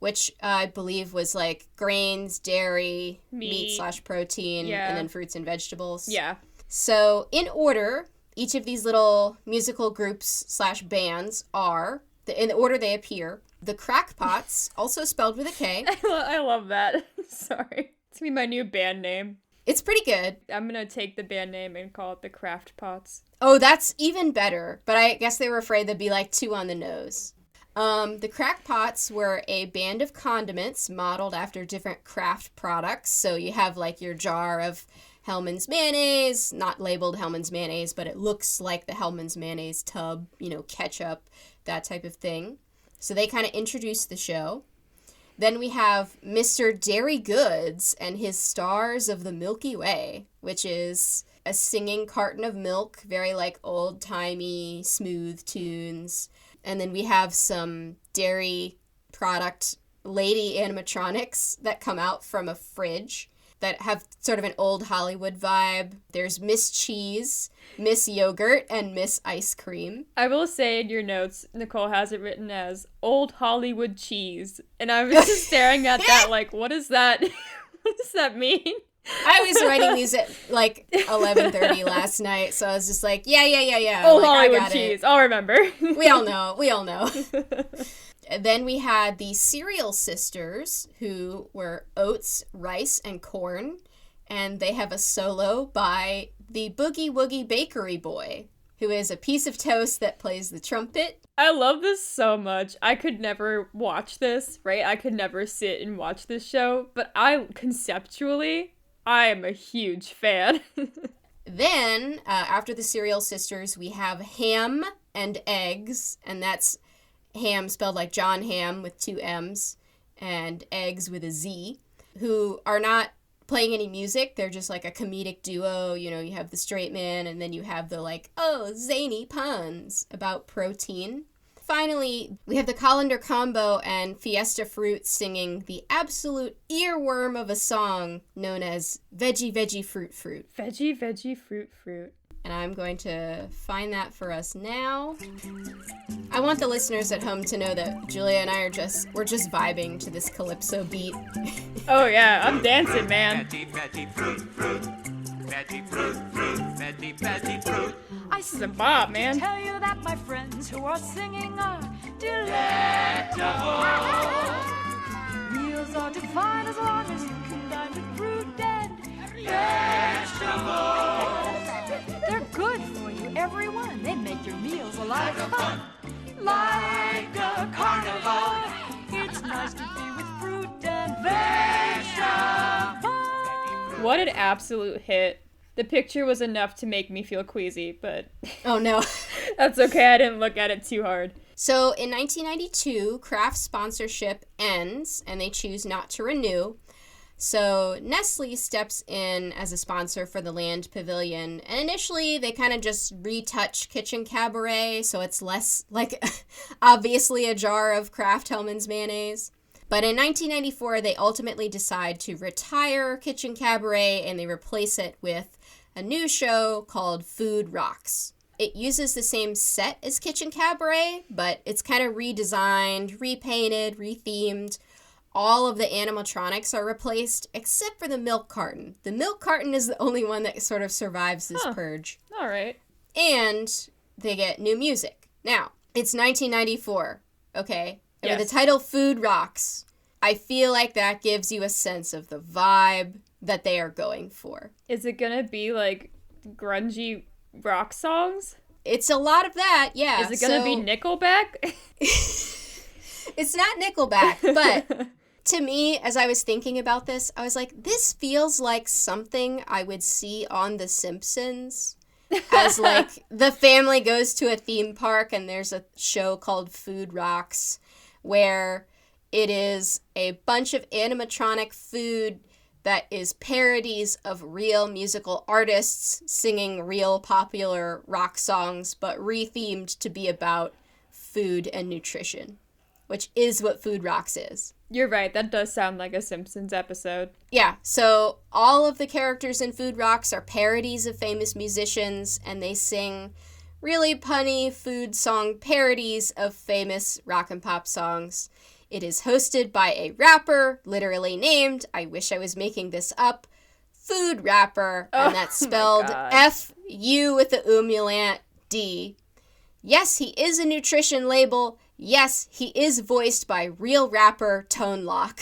Speaker 1: which I believe was like grains, dairy, meat/protein, and then fruits and vegetables.
Speaker 2: Yeah.
Speaker 1: So in order, each of these little musical groups/bands are, in the order they appear, the Crackpots, also spelled with a K.
Speaker 2: I love that. Sorry. It's gonna be my new band name.
Speaker 1: It's pretty good.
Speaker 2: I'm gonna take the band name and call it the Craft Pots.
Speaker 1: Oh, that's even better. But I guess they were afraid they'd be like too on the nose. The Crackpots were a band of condiments modeled after different Kraft products. So you have like your jar of Hellmann's mayonnaise, not labeled Hellmann's mayonnaise, but it looks like the Hellmann's mayonnaise tub, ketchup, that type of thing. So they kind of introduced the show. Then we have Mr. Dairy Goods and his Stars of the Milky Way, which is a singing carton of milk, very like old-timey, smooth tunes. And then we have some dairy product lady animatronics that come out from a fridge that have sort of an old Hollywood vibe. There's Miss Cheese, Miss Yogurt, and Miss Ice Cream.
Speaker 2: I will say in your notes, Nicole has it written as Old Hollywood Cheese. And I was just staring at that like, what is that? What does that mean?
Speaker 1: I was writing these at like 11:30 last night, so I was just like, yeah.
Speaker 2: Old
Speaker 1: like,
Speaker 2: Hollywood Cheese. I'll remember.
Speaker 1: We all know. And then we had the Cereal Sisters, who were oats, rice, and corn. And they have a solo by the Boogie Woogie Bakery Boy, who is a piece of toast that plays the trumpet.
Speaker 2: I love this so much. I could never watch this, right? I could never sit and watch this show. But conceptually, I am a huge fan.
Speaker 1: Then, after the Cereal Sisters, we have Ham and Eggs, and that's Ham spelled like John Ham with 2 M's, and Eggs with a Z, who are not playing any music. They're just like a comedic duo. You have the straight man, and then you have the like, zany puns about protein. Finally, we have the Colander Combo and Fiesta Fruit singing the absolute earworm of a song known as Veggie Veggie Fruit Fruit.
Speaker 2: Veggie Veggie Fruit Fruit.
Speaker 1: And I'm going to find that for us now. I want the listeners at home to know that Julia and I we're just vibing to this calypso beat.
Speaker 2: Oh yeah, I'm dancing, man.
Speaker 3: Veggie, veggie, fruit, fruit. Veggie, fruit, fruit. Veggie, veggie, fruit.
Speaker 2: This is a bop, man.
Speaker 4: Tell you that my friends who are singing are delectable. Meals are divine as long as you can dine with fruit and vegetables. They're good for you, everyone. They make your meals a lot of fun. Like a carnival, it's nice to be with fruit and vegetables.
Speaker 2: What an absolute hit. The picture was enough to make me feel queasy, but...
Speaker 1: Oh, no.
Speaker 2: That's okay, I didn't look at it too hard.
Speaker 1: So, in 1992, Kraft's sponsorship ends, and they choose not to renew. So, Nestle steps in as a sponsor for the Land Pavilion, and initially, they kind of just retouch Kitchen Cabaret, so it's less, like, obviously a jar of Kraft Hellmann's mayonnaise. But in 1994, they ultimately decide to retire Kitchen Cabaret, and they replace it with a new show called Food Rocks. It uses the same set as Kitchen Cabaret, but it's kind of redesigned, repainted, rethemed. all of the animatronics are replaced except for the milk carton. The milk carton is the only one that sort of survives this purge.
Speaker 2: All right.
Speaker 1: And they get new music. Now, it's 1994, okay? And
Speaker 2: Yes.
Speaker 1: with the title Food Rocks, I feel like that gives you a sense of the vibe that they are going for.
Speaker 2: Is it gonna be like grungy rock songs?
Speaker 1: It's a lot of that, yeah.
Speaker 2: Is it gonna be Nickelback?
Speaker 1: It's not Nickelback, but to me, as I was thinking about this, I was like, this feels like something I would see on The Simpsons. As, like, the family goes to a theme park and there's a show called Food Rocks where it is a bunch of animatronic food that is parodies of real musical artists singing real popular rock songs, but rethemed to be about food and nutrition, which is what Food Rocks is.
Speaker 2: You're right, that does sound like a Simpsons episode.
Speaker 1: Yeah, so all of the characters in Food Rocks are parodies of famous musicians, and they sing really punny food song parodies of famous rock and pop songs. It is hosted by a rapper, literally named, I wish I was making this up, Food Rapper, and that's spelled F-U with the umlaut D. Yes, he is a nutrition label. Yes, he is voiced by real rapper Tone Loc.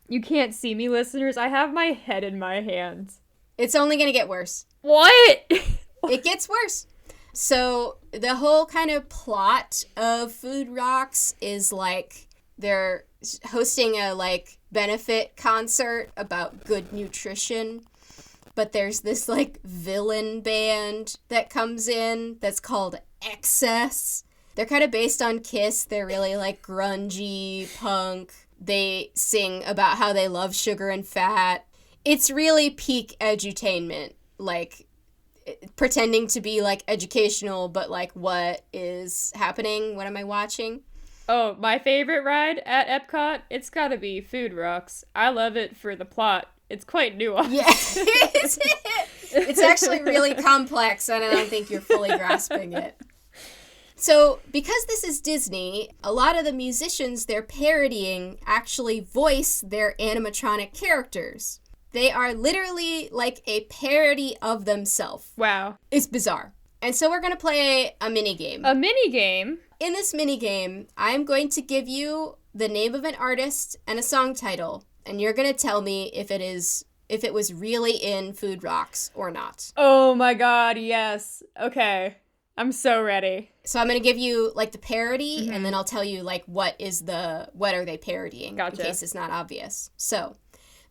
Speaker 2: You can't see me, listeners. I have my head in my hands.
Speaker 1: It's only going to get worse.
Speaker 2: What?
Speaker 1: It gets worse. So the whole kind of plot of Food Rocks is like they're hosting a like benefit concert about good nutrition, but there's this like villain band that comes in that's called Excess. They're kind of based on Kiss. They're really like grungy punk. They sing about how they love sugar and fat. It's really peak edutainment, like pretending to be like educational, but like what is happening? What am I watching?
Speaker 2: Oh, my favorite ride at Epcot? It's gotta be Food Rocks. I love it for the plot. It's quite nuanced.
Speaker 1: Yeah, it's actually really complex, and I don't think you're fully grasping it. So, because this is Disney, a lot of the musicians they're parodying actually voice their animatronic characters. They are literally like a parody of themselves.
Speaker 2: Wow.
Speaker 1: It's bizarre. And so we're going to play a mini game.
Speaker 2: A mini game?
Speaker 1: In this mini game, I'm going to give you the name of an artist and a song title, and you're going to tell me if it was really in Food Rocks or not.
Speaker 2: Oh my god, yes. Okay. I'm so ready.
Speaker 1: So I'm going to give you like the parody, and then I'll tell you like what are they parodying,
Speaker 2: Gotcha.
Speaker 1: in case it's not obvious. So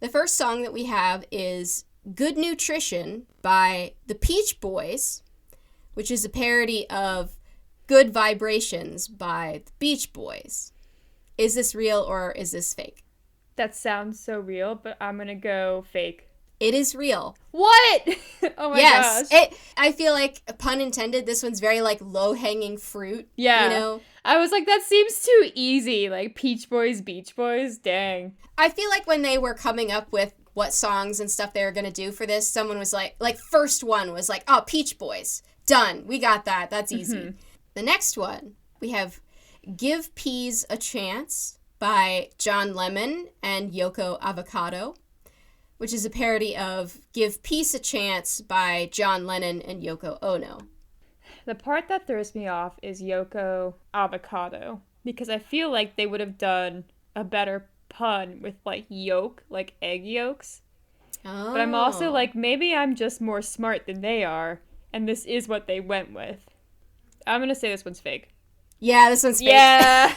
Speaker 1: the first song that we have is Good Nutrition by the Peach Boys, which is a parody of Good Vibrations by the Beach Boys. Is this real or is this fake?
Speaker 2: That sounds so real, but I'm gonna go fake.
Speaker 1: It is real.
Speaker 2: What? Oh my gosh.
Speaker 1: I feel like, pun intended, this one's very like low-hanging fruit.
Speaker 2: Yeah.
Speaker 1: You know?
Speaker 2: I was like, that seems too easy. Like Peach Boys, Beach Boys, dang.
Speaker 1: I feel like when they were coming up with what songs and stuff they were going to do for this, someone was like first one was like, oh, Peach Boys. Done. We got that. That's easy. The next one, we have Give Peas a Chance by John Lemon and Yoko Avocado, which is a parody of Give Peace a Chance by John Lennon and Yoko Ono.
Speaker 2: The part that throws me off is Yoko Avocado, because I feel like they would have done a better pun with like yolk, like egg yolks.
Speaker 1: Oh.
Speaker 2: But I'm also like, maybe I'm just more smart than they are, and this is what they went with. I'm gonna say this one's fake.
Speaker 1: Yeah, this one's fake.
Speaker 2: Yeah.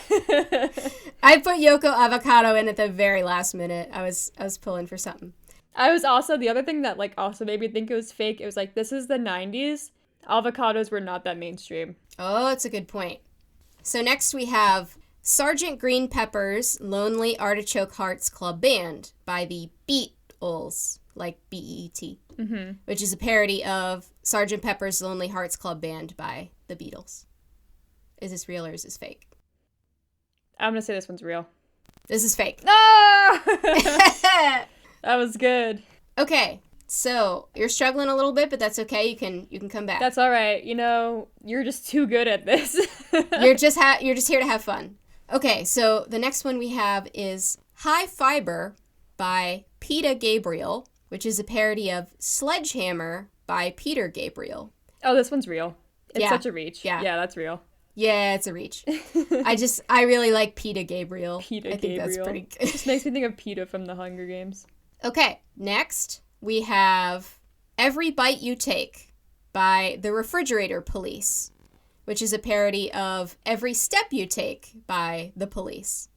Speaker 1: I put Yoko Avocado in at the very last minute. I was pulling for something.
Speaker 2: I was also, the other thing that like also made me think it was fake, it was like, this is the 90s. Avocados were not that mainstream.
Speaker 1: Oh, that's a good point. So next we have Sergeant Green Pepper's Lonely Artichoke Hearts Club Band by the Beatles, like B-E-E-T, which is a parody of Sergeant Pepper's Lonely Hearts Club Band by the Beatles. Is this real or is this fake?
Speaker 2: I'm gonna say this one's real.
Speaker 1: This is fake.
Speaker 2: No! That was good.
Speaker 1: Okay, so you're struggling a little bit, but that's okay. You can come back.
Speaker 2: That's all right. You know, you're just too good at this.
Speaker 1: You're just here to have fun. Okay, so the next one we have is High Fiber by Peter Gabriel, which is a parody of Sledgehammer by Peter Gabriel.
Speaker 2: Oh, this one's real. It's such a reach.
Speaker 1: Yeah.
Speaker 2: Yeah, that's real.
Speaker 1: Yeah, it's a reach. I really like Peter Gabriel.
Speaker 2: Peter
Speaker 1: I think
Speaker 2: Gabriel.
Speaker 1: that's pretty good.
Speaker 2: Just makes me think of PETA from the Hunger Games.
Speaker 1: Okay, next we have Every Bite You Take by The Refrigerator Police, which is a parody of Every Step You Take by The Police.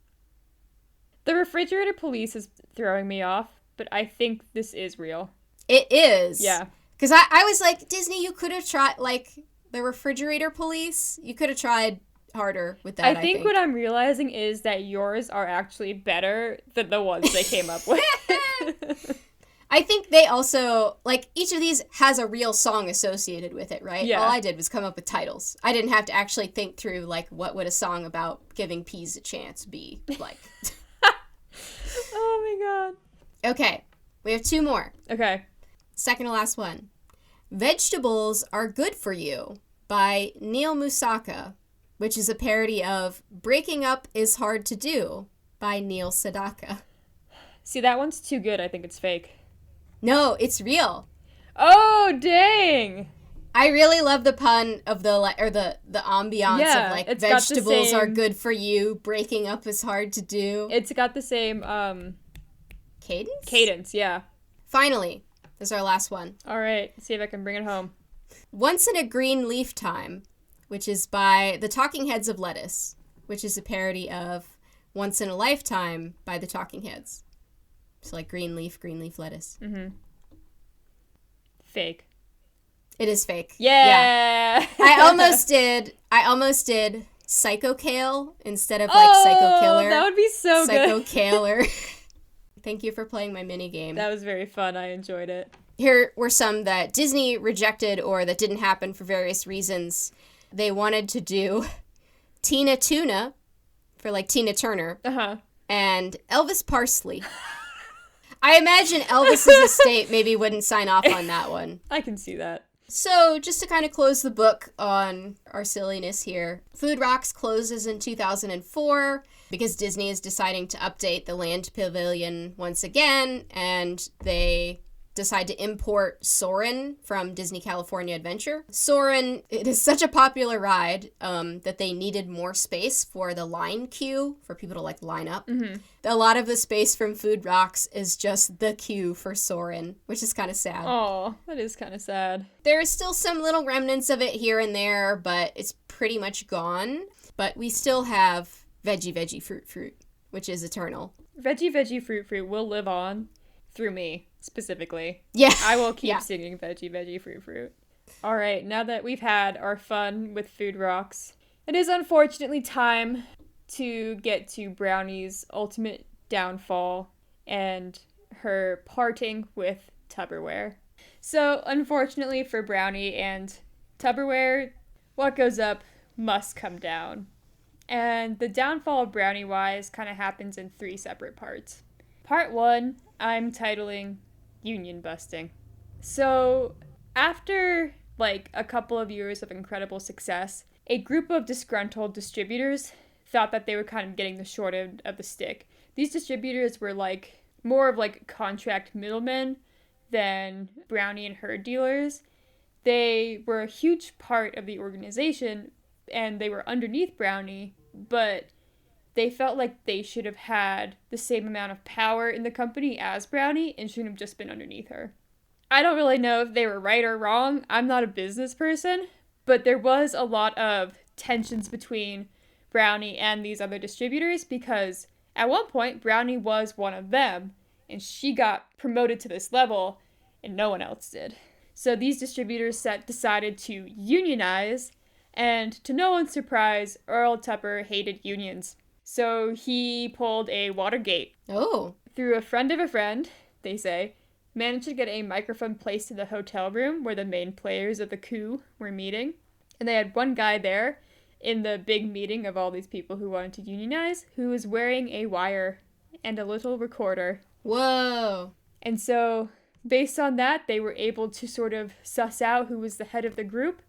Speaker 2: The Refrigerator Police is throwing me off, but I think this is real.
Speaker 1: It is.
Speaker 2: Yeah.
Speaker 1: Because I was like, Disney, you could have tried, like, The Refrigerator Police. You could have tried harder with that,
Speaker 2: I think what I'm realizing is that yours are actually better than the ones they came up with.
Speaker 1: I think they also, like, each of these has a real song associated with it, right?
Speaker 2: Yeah.
Speaker 1: All I did was come up with titles. I didn't have to actually think through, like, what would a song about giving peas a chance be like.
Speaker 2: Oh my god.
Speaker 1: Okay, we have 2 more.
Speaker 2: Okay.
Speaker 1: Second to last one. Vegetables Are Good For You by Neil Musaka, which is a parody of Breaking Up Is Hard to Do by Neil Sedaka.
Speaker 2: See, that one's too good. I think it's fake.
Speaker 1: No, it's real.
Speaker 2: Oh, dang.
Speaker 1: I really love the pun of the ambiance of, like,
Speaker 2: it's got the
Speaker 1: vegetables are
Speaker 2: same-
Speaker 1: good for you, breaking up is hard to do.
Speaker 2: It's got the same
Speaker 1: Cadence?
Speaker 2: cadence, yeah.
Speaker 1: Finally, this is our last one.
Speaker 2: All right, see if I can bring it home.
Speaker 1: Once in a Green Leaf Time, which is by the Talking Heads of Lettuce, which is a parody of Once in a Lifetime by the Talking Heads. So, like, green leaf lettuce.
Speaker 2: Mm-hmm. Fake.
Speaker 1: It is fake.
Speaker 2: Yeah.
Speaker 1: I almost did Psycho Kale instead of, like, Psycho Killer.
Speaker 2: That would be so
Speaker 1: Psycho
Speaker 2: good.
Speaker 1: Kaler. Thank you for playing my mini game.
Speaker 2: That was very fun. I enjoyed it.
Speaker 1: Here were some that Disney rejected or that didn't happen for various reasons. They wanted to do Tina Tuna for, like, Tina Turner
Speaker 2: Uh-huh.
Speaker 1: and Elvis Parsley. I imagine Elvis's estate maybe wouldn't sign off on that one.
Speaker 2: I can see that.
Speaker 1: So, just to kind of close the book on our silliness here, Food Rocks closes in 2004 because Disney is deciding to update the land pavilion once again, and they decide to import Soarin' from Disney California Adventure. Soarin', it is such a popular ride that they needed more space for the line queue for people to, like, line up.
Speaker 2: Mm-hmm.
Speaker 1: A lot of the space from Food Rocks is just the queue for Soarin', which is kind of sad.
Speaker 2: Oh, that is kind of sad.
Speaker 1: There is still some little remnants of it here and there, but it's pretty much gone. But we still have Veggie Fruit, which is eternal.
Speaker 2: Veggie Fruit will live on through me, specifically.
Speaker 1: Yeah.
Speaker 2: I will keep
Speaker 1: Yeah.
Speaker 2: singing Veggie Fruit. All right, now that we've had our fun with Food Rocks, it is unfortunately time to get to Brownie's ultimate downfall and her parting with Tubberware. So, unfortunately for Brownie and Tubberware, what goes up must come down. And the downfall of Brownie Wise kind of happens in 3 separate parts. Part 1, I'm titling Union Busting. So, after, like, a couple of years of incredible success, a group of disgruntled distributors thought that they were kind of getting the short end of the stick. These distributors were, like, more of, like, contract middlemen than Brownie and her dealers. They were a huge part of the organization, and they were underneath Brownie, but they felt like they should have had the same amount of power in the company as Brownie and shouldn't have just been underneath her. I don't really know if they were right or wrong. I'm not a business person, but there was a lot of tensions between Brownie and these other distributors because at one point Brownie was one of them and she got promoted to this level and no one else did. So these distributors decided to unionize, and to no one's surprise, Earl Tupper hated unions. So he pulled a Watergate.
Speaker 1: Oh.
Speaker 2: Through a friend of a friend, they say, managed to get a microphone placed in the hotel room where the main players of the coup were meeting. And they had one guy there in the big meeting of all these people who wanted to unionize who was wearing a wire and a little recorder.
Speaker 1: Whoa.
Speaker 2: And so, based on that, they were able to sort of suss out who was the head of the group.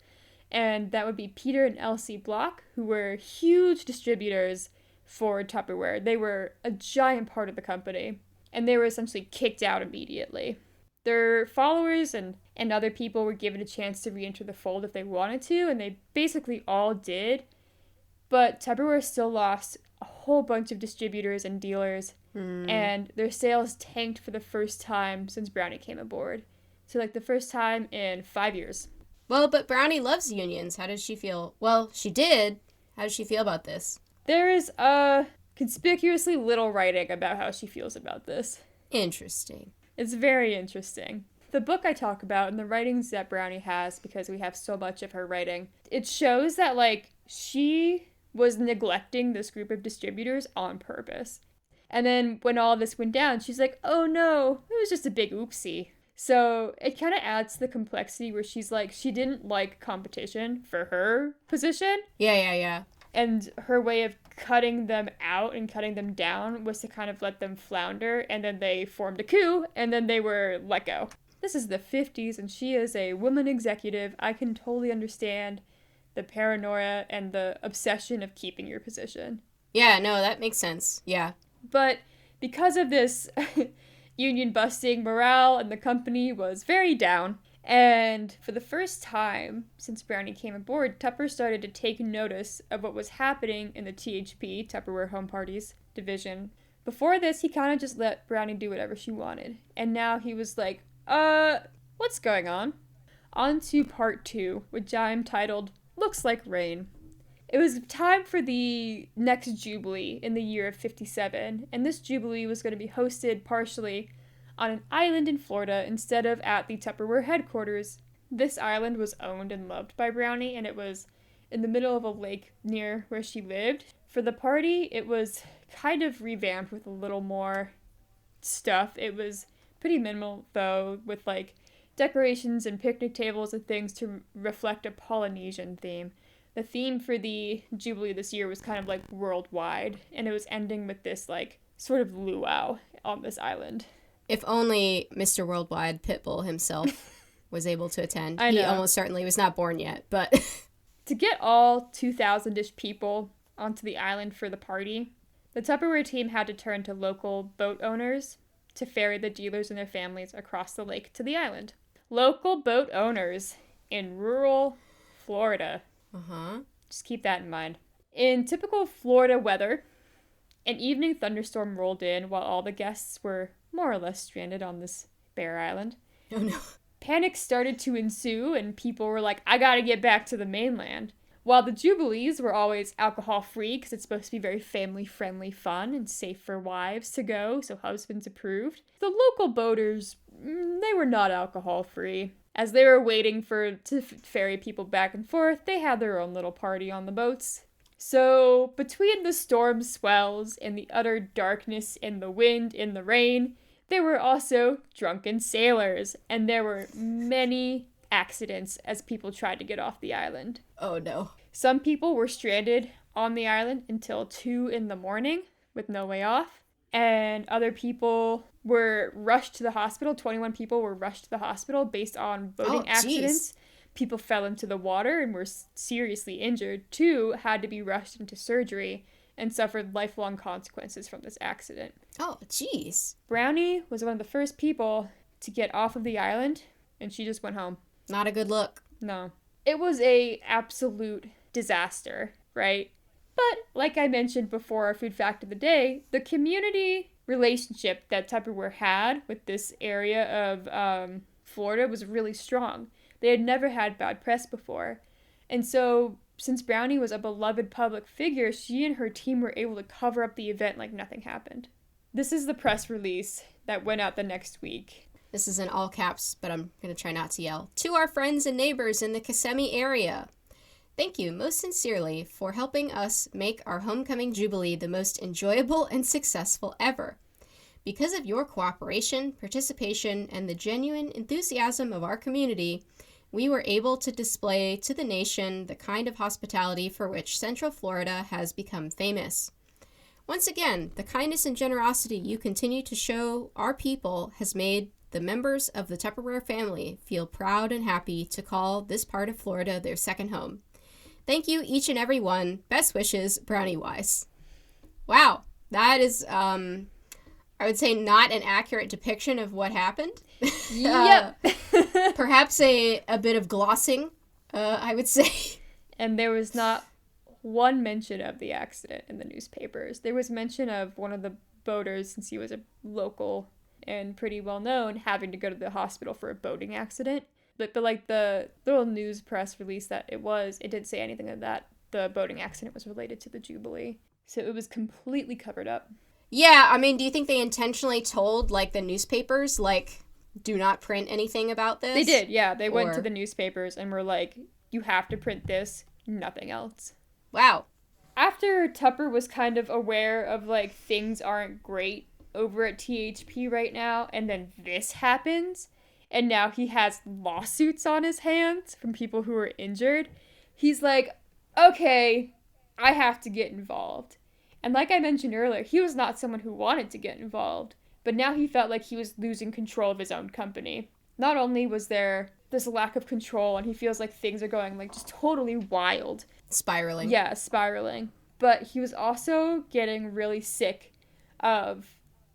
Speaker 2: And that would be Peter and Elsie Block, who were huge distributors for Tupperware. They were a giant part of the company, and they were essentially kicked out immediately. Their followers and other people were given a chance to re-enter the fold if they wanted to, and they basically all did. But Tupperware still lost a whole bunch of distributors and dealers, and their sales tanked for the first time since Brownie came aboard. So, like, the first time in 5 years.
Speaker 1: Well, but Brownie loves unions. How does she feel? Well, she did. How does she feel about this?
Speaker 2: There is conspicuously little writing about how she feels about this.
Speaker 1: Interesting.
Speaker 2: It's very interesting. The book I talk about and the writings that Brownie has, because we have so much of her writing, it shows that, like, she was neglecting this group of distributors on purpose. And then when all this went down, she's like, oh no, it was just a big oopsie. So it kind of adds to the complexity where she's like, she didn't like competition for her position.
Speaker 1: Yeah.
Speaker 2: And her way of cutting them out and cutting them down was to kind of let them flounder, and then they formed a coup, and then they were let go. This is the 50s, and she is a woman executive. I can totally understand the paranoia and the obsession of keeping your position.
Speaker 1: Yeah, no, that makes sense. Yeah.
Speaker 2: But because of this union busting, morale in the company was very down. And for the first time since Brownie came aboard, Tupper started to take notice of what was happening in the THP, Tupperware Home Parties, division. Before this, he kind of just let Brownie do whatever she wanted. And now he was like, what's going on? On to part 2, which I'm titled, Looks Like Rain. It was time for the next Jubilee in the year of 57, and this Jubilee was going to be hosted partially on an island in Florida instead of at the Tupperware headquarters. This island was owned and loved by Brownie, and it was in the middle of a lake near where she lived. For the party, it was kind of revamped with a little more stuff. It was pretty minimal, though, with, like, decorations and picnic tables and things to reflect a Polynesian theme. The theme for the Jubilee this year was kind of, like, worldwide, and it was ending with this, like, sort of luau on this island.
Speaker 1: If only Mr. Worldwide Pitbull himself was able to attend.
Speaker 2: I know.
Speaker 1: He almost certainly was not born yet, but...
Speaker 2: To get all 2,000-ish people onto the island for the party, the Tupperware team had to turn to local boat owners to ferry the dealers and their families across the lake to the island. Local boat owners in rural Florida. Just keep that in mind. In typical Florida weather, an evening thunderstorm rolled in while all the guests were more or less stranded on this bare island.
Speaker 1: Oh no.
Speaker 2: Panic started to ensue, and people were like, I gotta get back to the mainland. While the Jubilees were always alcohol-free, because it's supposed to be very family-friendly fun and safe for wives to go, so husbands approved, the local boaters, they were not alcohol-free. As they were waiting to ferry people back and forth, they had their own little party on the boats. So, between the storm swells and the utter darkness and the wind and the rain, there were also drunken sailors, and there were many accidents as people tried to get off the island.
Speaker 1: Oh no.
Speaker 2: Some people were stranded on the island until 2 a.m. with no way off, and other people were rushed to the hospital. 21 people were rushed to the hospital based on boating accidents. People fell into the water and were seriously injured. 2 had to be rushed into surgery and suffered lifelong consequences from this accident.
Speaker 1: Oh, jeez.
Speaker 2: Brownie was one of the first people to get off of the island, and she just went home.
Speaker 1: Not a good look.
Speaker 2: No. It was a absolute disaster, right? But, like I mentioned before, our food fact of the day, the community relationship that Tupperware had with this area of Florida was really strong. They had never had bad press before. And so, since Brownie was a beloved public figure, she and her team were able to cover up the event like nothing happened. This is the press release that went out the next week.
Speaker 1: This is in all caps, but I'm going to try not to yell. To our friends and neighbors in the Kissimmee area. Thank you most sincerely for helping us make our homecoming jubilee the most enjoyable and successful ever. Because of your cooperation, participation, and the genuine enthusiasm of our community, we were able to display to the nation the kind of hospitality for which Central Florida has become famous. Once again, the kindness and generosity you continue to show our people has made the members of the Tupperware family feel proud and happy to call this part of Florida their second home. Thank you, each and every one. Best wishes, Brownie Wise. Wow. That is, I would say, not an accurate depiction of what happened.
Speaker 2: Yep.
Speaker 1: Perhaps a bit of glossing, I would say.
Speaker 2: And there was not one mention of the accident in the newspapers. There was mention of one of the boaters, since he was a local and pretty well known, having to go to the hospital for a boating accident. But like the little news press release that it didn't say anything of that. The boating accident was related to the Jubilee. So it was completely covered up.
Speaker 1: Yeah, I mean, do you think they intentionally told, like, the newspapers, like, do not print anything about this?
Speaker 2: They did, yeah. They went to the newspapers and were like, you have to print this, nothing else.
Speaker 1: Wow.
Speaker 2: After Tupper was kind of aware of, like, things aren't great over at THP right now, and then this happens, and now he has lawsuits on his hands from people who are injured, he's like, okay, I have to get involved. And like I mentioned earlier, he was not someone who wanted to get involved, but now he felt like he was losing control of his own company. Not only was there this lack of control, and he feels like things are going, like, just totally wild.
Speaker 1: Spiraling.
Speaker 2: Yeah, spiraling. But he was also getting really sick of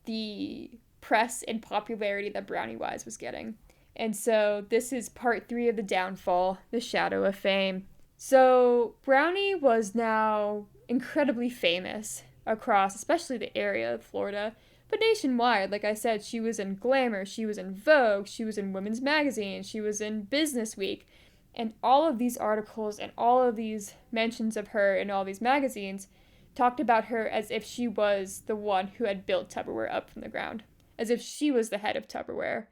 Speaker 2: the press and popularity that Brownie Wise was getting. And so this is part 3 of the downfall, the shadow of fame. So Brownie was now incredibly famous across, especially the area of Florida, but nationwide. Like I said, she was in Glamour, she was in Vogue, she was in Women's Magazine, she was in Business Week. And all of these articles and all of these mentions of her in all these magazines talked about her as if she was the one who had built Tupperware up from the ground, as if she was the head of Tupperware.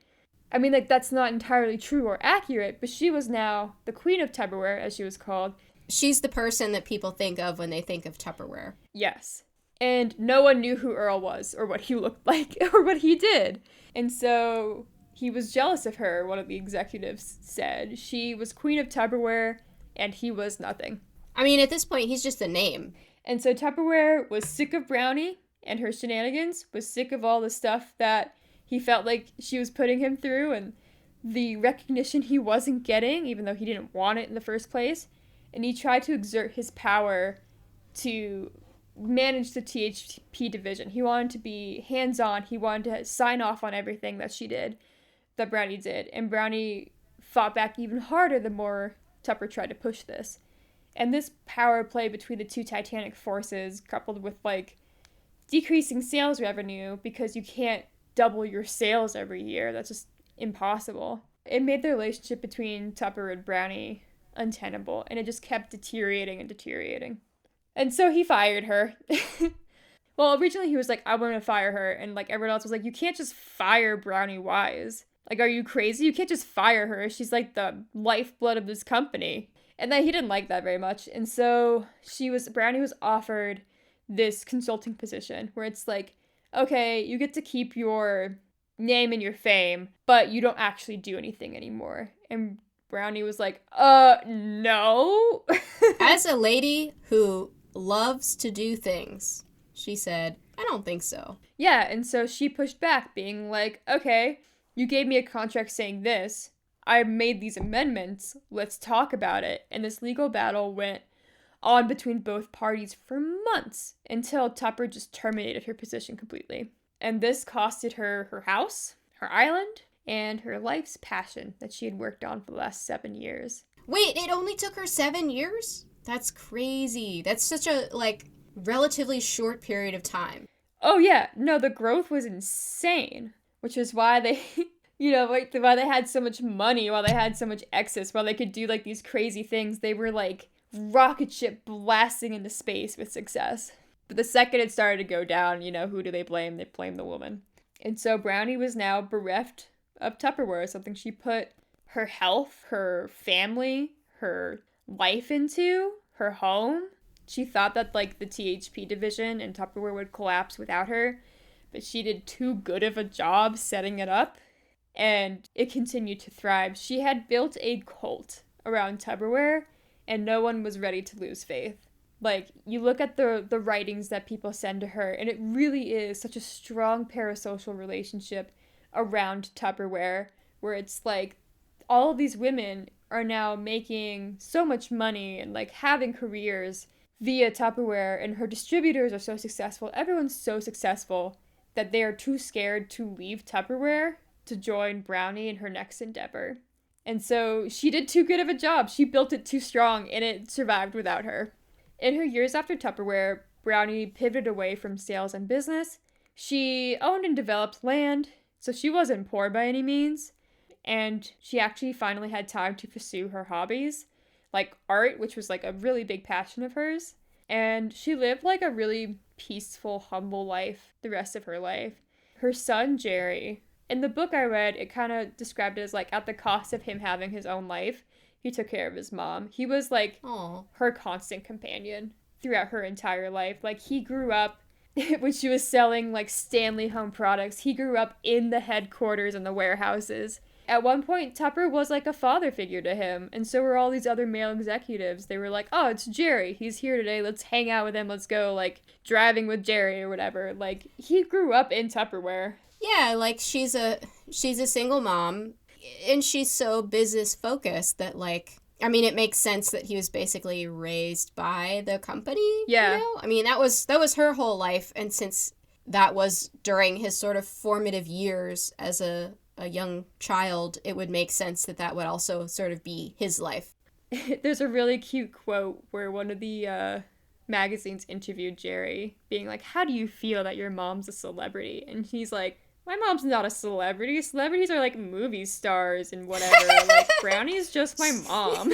Speaker 2: I mean, like, that's not entirely true or accurate, but she was now the queen of Tupperware, as she was called.
Speaker 1: She's the person that people think of when they think of Tupperware.
Speaker 2: Yes. And no one knew who Earl was, or what he looked like, or what he did. And so he was jealous of her, one of the executives said. She was queen of Tupperware, and he was nothing.
Speaker 1: I mean, at this point, he's just a name.
Speaker 2: And so Tupperware was sick of Brownie and her shenanigans, was sick of all the stuff that he felt like she was putting him through, and the recognition he wasn't getting, even though he didn't want it in the first place. And he tried to exert his power to manage the THP division. He wanted to be hands-on. He wanted to sign off on everything that she did, that Brownie did. And Brownie fought back even harder the more Tupper tried to push this. And this power play between the two titanic forces, coupled with, like, decreasing sales revenue, because you can't double your sales every year. That's just impossible. It made the relationship between Tupper and Brownie untenable, and it just kept deteriorating and deteriorating. And so he fired her. Well, originally he was like, I want to fire her, and, like, everyone else was like, you can't just fire Brownie Wise. Like, are you crazy? You can't just fire her. She's, like, the lifeblood of this company. And then he didn't like that very much. And so Brownie was offered this consulting position where it's like, okay, you get to keep your name and your fame, but you don't actually do anything anymore. And Brownie was like, no.
Speaker 1: As a lady who loves to do things, she said, I don't think so.
Speaker 2: Yeah, and so she pushed back, being like, okay, you gave me a contract saying this. I made these amendments. Let's talk about it. And this legal battle went on between both parties for months until Tupper just terminated her position completely. And this costed her her house, her island, and her life's passion that she had worked on for the last 7 years.
Speaker 1: Wait, it only took her 7 years? That's crazy. That's such a, like, relatively short period of time.
Speaker 2: Oh yeah, no, the growth was insane, which is why they, you know, like, why they had so much money, why they had so much excess, why they could do, like, these crazy things. They were, like, rocket ship blasting into space with success. But the second it started to go down, you know, who do they blame? They blame the woman. And so Brownie was now bereft of Tupperware, something she put her health, her family, her life into, her home. She thought that, like, the THP division and Tupperware would collapse without her, but she did too good of a job setting it up, and it continued to thrive. She had built a cult around Tupperware, and no one was ready to lose faith. Like, you look at the writings that people send to her, and it really is such a strong parasocial relationship around Tupperware, where it's like all of these women are now making so much money and, like, having careers via Tupperware, and her distributors are so successful. Everyone's so successful that they are too scared to leave Tupperware to join Brownie in her next endeavor. And so she did too good of a job. She built it too strong, and it survived without her. In her years after Tupperware, Brownie pivoted away from sales and business. She owned and developed land, so she wasn't poor by any means. And she actually finally had time to pursue her hobbies, like art, which was like a really big passion of hers. And she lived like a really peaceful, humble life the rest of her life. Her son, Jerry, in the book I read, it kind of described it as like at the cost of him having his own life, he took care of his mom. He was like her constant companion throughout her entire life. Like he grew up when she was selling like Stanley home products. He grew up in the headquarters and the warehouses. At one point, Tupper was like a father figure to him, and so were all these other male executives. They were like, oh, it's Jerry. He's here today. Let's hang out with him. Let's go, like, driving with Jerry or whatever. Like, he grew up in Tupperware.
Speaker 1: Yeah, like, she's a single mom, and she's so business-focused that, like, I mean, it makes sense that he was basically raised by the company,
Speaker 2: yeah.
Speaker 1: You know? I mean, that was her whole life, and since that was during his sort of formative years as a young child, it would make sense that that would also sort of be his life.
Speaker 2: There's a really cute quote where one of the magazines interviewed Jerry, being like, how do you feel that your mom's a celebrity? And he's like, my mom's not a celebrity. Celebrities are like movie stars and whatever. Like, Brownie's just my mom.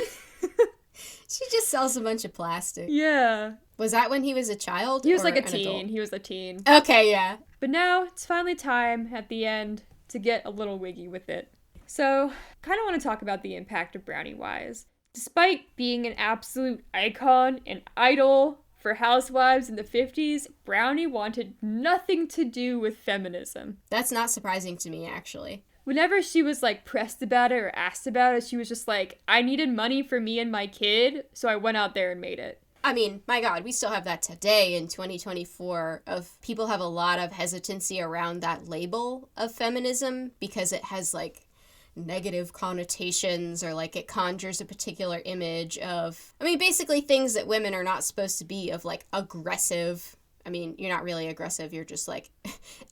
Speaker 1: She just sells a bunch of plastic.
Speaker 2: Yeah.
Speaker 1: Was that when he was a child?
Speaker 2: He was like a
Speaker 1: an
Speaker 2: teen.
Speaker 1: adult?
Speaker 2: He was a teen.
Speaker 1: Okay, yeah.
Speaker 2: But now it's finally time at the end to get a little wiggy with it. So, kind of want to talk about the impact of Brownie Wise. Despite being an absolute icon and idol for housewives in the 50s, Brownie wanted nothing to do with feminism.
Speaker 1: That's not surprising to me, actually.
Speaker 2: Whenever she was, like, pressed about it or asked about it, she was just like, I needed money for me and my kid, so I went out there and made it.
Speaker 1: I mean, my God, we still have that today in 2024 of people have a lot of hesitancy around that label of feminism because it has, like, negative connotations or, like, it conjures a particular image of, I mean, basically things that women are not supposed to be of, like, aggressive. I mean, you're not really aggressive. You're just, like,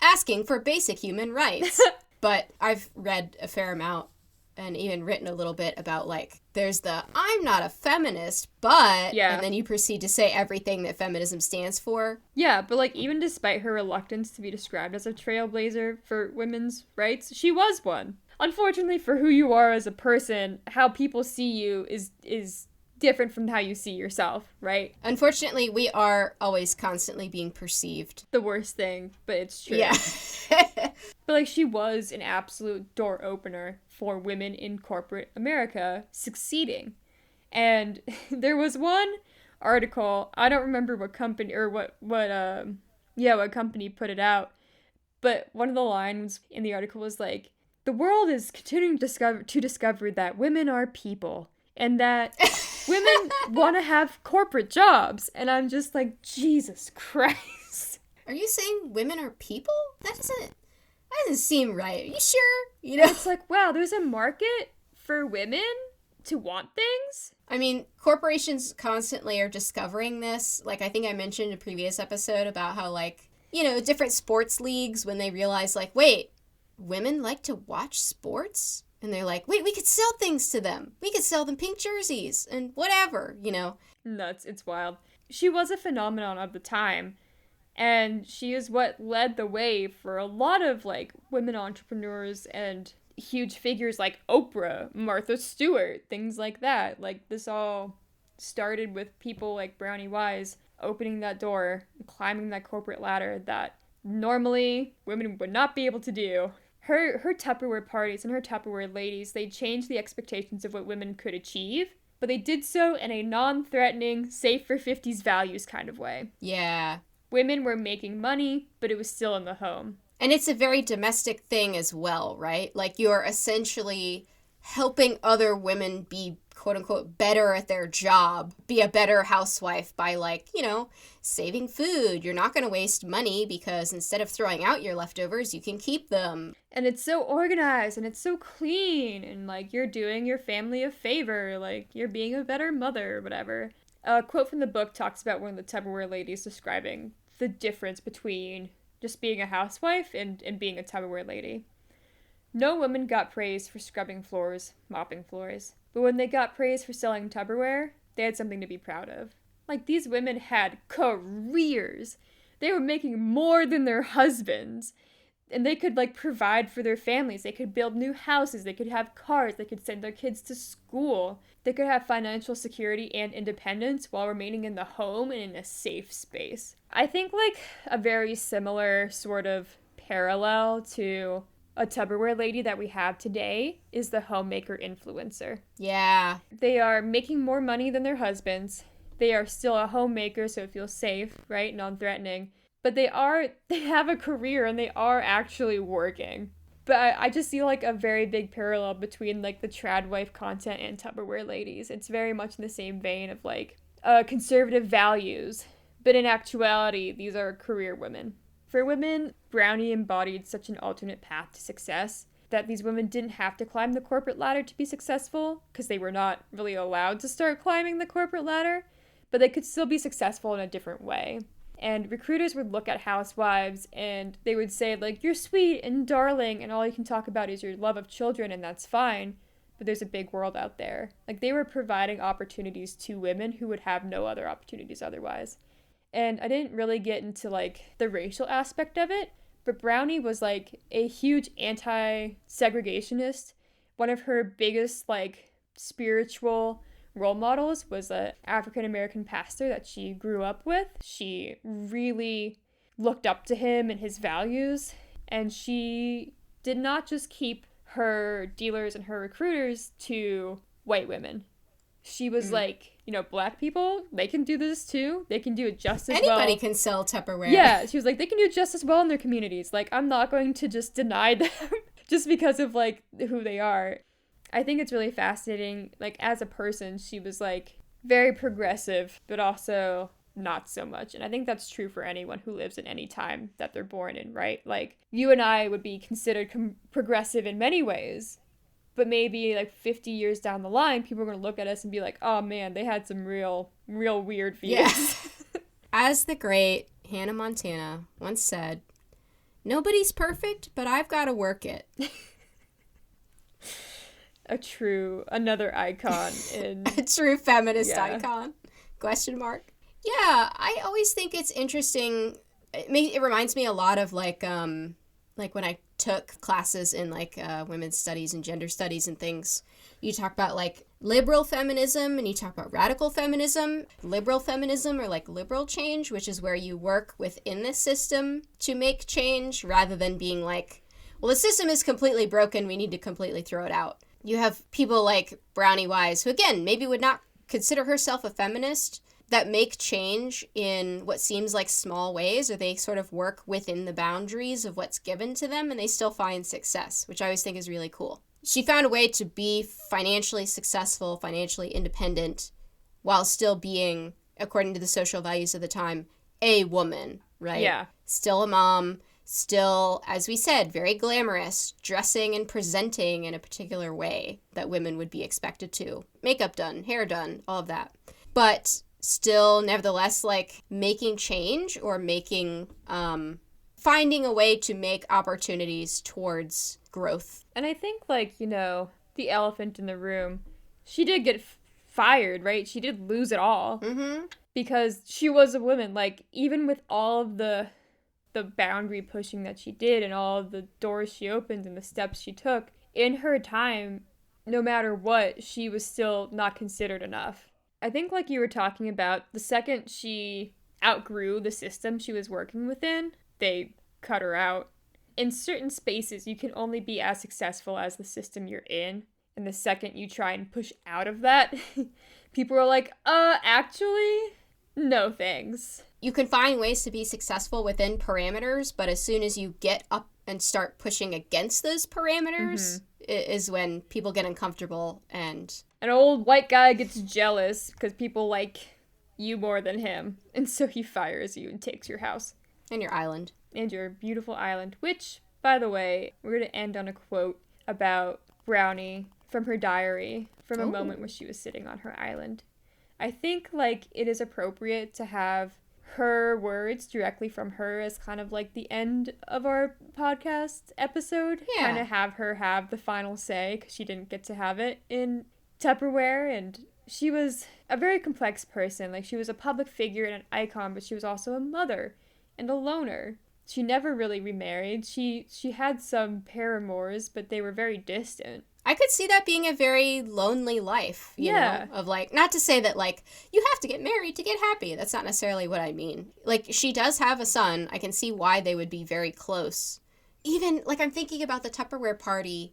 Speaker 1: asking for basic human rights. But I've read a fair amount and even written a little bit about, like, there's the, I'm not a feminist, but,
Speaker 2: yeah.
Speaker 1: And then you proceed to say everything that feminism stands for.
Speaker 2: Yeah, but, like, even despite her reluctance to be described as a trailblazer for women's rights, she was one. Unfortunately, for who you are as a person, how people see you is different from how you see yourself, right?
Speaker 1: Unfortunately, we are always constantly being perceived.
Speaker 2: The worst thing, but it's true.
Speaker 1: Yeah.
Speaker 2: But, like, she was an absolute door opener for women in corporate America succeeding. And there was one article, I don't remember what company, or what company put it out, but one of the lines in the article was like, the world is continuing to discover that women are people, and that women want to have corporate jobs. And I'm just like, Jesus Christ.
Speaker 1: Are you saying women are people? That doesn't seem right. Are you sure? You know,
Speaker 2: it's like, wow, there's a market for women to want things?
Speaker 1: I mean, corporations constantly are discovering this. Like, I think I mentioned in a previous episode about how, like, you know, different sports leagues, when they realize, like, wait, women like to watch sports? And they're like, wait, we could sell things to them. We could sell them pink jerseys and whatever, you know.
Speaker 2: Nuts. It's wild. She was a phenomenon of the time. And she is what led the way for a lot of, like, women entrepreneurs and huge figures like Oprah, Martha Stewart, things like that. Like, this all started with people like Brownie Wise opening that door and climbing that corporate ladder that normally women would not be able to do. Her Tupperware parties and her Tupperware ladies, they changed the expectations of what women could achieve, but they did so in a non-threatening, safe for 50s values kind of way.
Speaker 1: Yeah.
Speaker 2: Women were making money, but it was still in the home.
Speaker 1: And it's a very domestic thing as well, right? Like, you're essentially helping other women be, quote unquote, better at their job, be a better housewife by, like, you know, saving food. You're not going to waste money because instead of throwing out your leftovers, you can keep them.
Speaker 2: And it's so organized and it's so clean and, like, you're doing your family a favor, like, you're being a better mother or whatever. A quote from the book talks about one of the Tupperware ladies describing the difference between just being a housewife and being a Tupperware lady. No woman got praise for scrubbing floors, mopping floors. But when they got praise for selling Tupperware, they had something to be proud of. Like, these women had careers. They were making more than their husbands. And they could, like, provide for their families. They could build new houses. They could have cars. They could send their kids to school. They could have financial security and independence while remaining in the home and in a safe space. I think, like, a very similar sort of parallel to a Tupperware lady that we have today is the homemaker influencer.
Speaker 1: Yeah.
Speaker 2: They are making more money than their husbands. They are still a homemaker, so it feels safe, right? Non-threatening. But they have a career and they are actually working. But I just see like a very big parallel between like the trad wife content and Tupperware ladies. It's very much in the same vein of like conservative values. But in actuality, these are career women. For women, Brownie embodied such an alternate path to success that these women didn't have to climb the corporate ladder to be successful because they were not really allowed to start climbing the corporate ladder, but they could still be successful in a different way. And recruiters would look at housewives and they would say, like, you're sweet and darling and all you can talk about is your love of children and that's fine, but there's a big world out there. Like, they were providing opportunities to women who would have no other opportunities otherwise. And I didn't really get into, like, the racial aspect of it, but Brownie was, like, a huge anti-segregationist. One of her biggest, like, spiritual role models was an African-American pastor that she grew up with. She really looked up to him and his values, and she did not just keep her dealers and her recruiters to white women. She was like, you know, black people, they can do this too. They can do it just as well.
Speaker 1: Anybody can sell Tupperware.
Speaker 2: Yeah, she was like, they can do it just as well in their communities. Like, I'm not going to just deny them just because of, like, who they are. I think it's really fascinating. Like, as a person, she was, like, very progressive, but also not so much. And I think that's true for anyone who lives in any time that they're born in, right? Like, you and I would be considered progressive in many ways. But maybe like 50 years down the line, people are going to look at us and be like, oh man, they had some real weird views.
Speaker 1: Yes. As the great Hannah Montana once said, nobody's perfect, but I've got to work it.
Speaker 2: Another icon.
Speaker 1: A true feminist icon. Question mark. Yeah, I always think it's interesting. It reminds me a lot of like when I took classes in like women's studies and gender studies and things. You talk about like liberal feminism and you talk about radical feminism. Liberal feminism or like liberal change, which is where you work within the system to make change rather than being like, well, the system is completely broken, we need to completely throw it out. You have people like Brownie Wise, who again maybe would not consider herself a feminist, that make change in what seems like small ways, or they sort of work within the boundaries of what's given to them, and they still find success, which I always think is really cool. She found a way to be financially successful, financially independent, while still being, according to the social values of the time, a woman, right?
Speaker 2: Yeah.
Speaker 1: Still a mom, still, as we said, very glamorous, dressing and presenting in a particular way that women would be expected to. Makeup done, hair done, all of that. But still, nevertheless, like, making change or making, finding a way to make opportunities towards growth.
Speaker 2: And I think, like, you know, the elephant in the room, she did get fired, right? She did lose it all.
Speaker 1: Mm-hmm.
Speaker 2: Because she was a woman. Like, even with all of the boundary pushing that she did and all of the doors she opened and the steps she took, in her time, no matter what, she was still not considered enough. I think, like you were talking about, the second she outgrew the system she was working within, they cut her out. In certain spaces, you can only be as successful as the system you're in. And the second you try and push out of that, people are like, actually, no thanks.
Speaker 1: You can find ways to be successful within parameters, but as soon as you get up and start pushing against those parameters is when people get uncomfortable and
Speaker 2: an old white guy gets jealous because people like you more than him, and so he fires you and takes your house.
Speaker 1: And your island.
Speaker 2: And your beautiful island, which, by the way, we're going to end on a quote about Brownie from her diary, from a moment where she was sitting on her island. I think, like, it is appropriate to have her words directly from her as kind of like the end of our podcast episode.
Speaker 1: Yeah.
Speaker 2: Kind of have her have the final say, because she didn't get to have it in Tupperware, and she was a very complex person. Like, she was a public figure and an icon, but she was also a mother and a loner. She never really remarried. She had some paramours, but they were very distant.
Speaker 1: I could see that being a very lonely life, you know, of like, not to say that like, you have to get married to get happy. That's not necessarily what I mean. Like, she does have a son. I can see why they would be very close. Even, like, I'm thinking about the Tupperware party.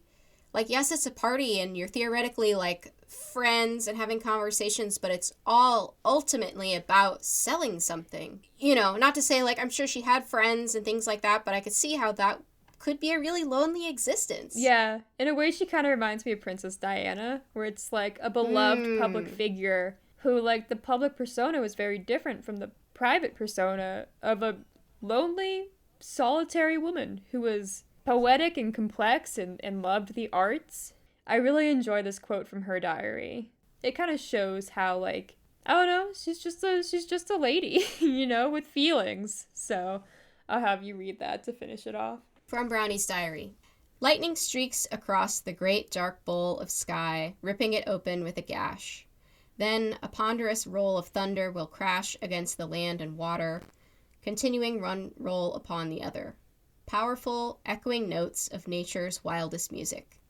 Speaker 1: Like, yes, it's a party and you're theoretically like friends and having conversations, but it's all ultimately about selling something. You know, not to say like, I'm sure she had friends and things like that, but I could see how that could be a really lonely existence.
Speaker 2: Yeah. In a way, she kind of reminds me of Princess Diana, where it's like a beloved public figure who, like, the public persona was very different from the private persona of a lonely, solitary woman who was poetic and complex and loved the arts. I really enjoy this quote from her diary. It kind of shows how, like, I don't know, she's just a lady, you know, with feelings. So I'll have you read that to finish it off.
Speaker 1: From Brownie's diary. Lightning streaks across the great dark bowl of sky, ripping it open with a gash. Then a ponderous roll of thunder will crash against the land and water, continuing one roll upon the other. Powerful, echoing notes of nature's wildest music.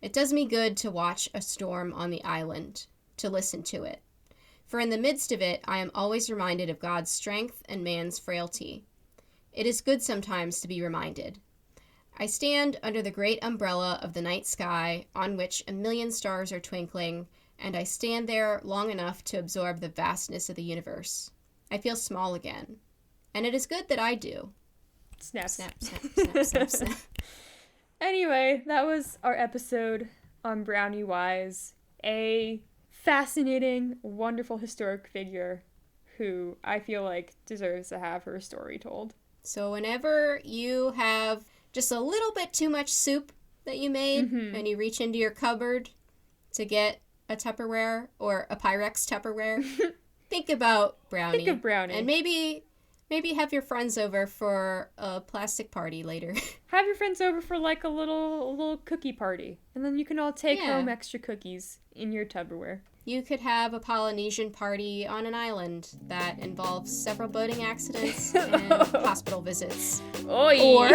Speaker 1: It does me good to watch a storm on the island, to listen to it. For in the midst of it, I am always reminded of God's strength and man's frailty. It is good sometimes to be reminded. I stand under the great umbrella of the night sky, on which a million stars are twinkling, and I stand there long enough to absorb the vastness of the universe. I feel small again. And it is good that I do.
Speaker 2: Snap.
Speaker 1: Snap, snap, snap, snap, snap.
Speaker 2: Anyway, that was our episode on Brownie Wise, a fascinating, wonderful historic figure who I feel like deserves to have her story told.
Speaker 1: So whenever you have just a little bit too much soup that you made, and you reach into your cupboard to get a Tupperware or a Pyrex Tupperware, think about Brownie.
Speaker 2: Think of Brownie.
Speaker 1: And maybe have your friends over for a plastic party later.
Speaker 2: Have your friends over for like a little cookie party. And then you can all take home extra cookies in your Tubberware.
Speaker 1: You could have a Polynesian party on an island that involves several boating accidents and hospital visits.
Speaker 2: Oy.
Speaker 1: Or,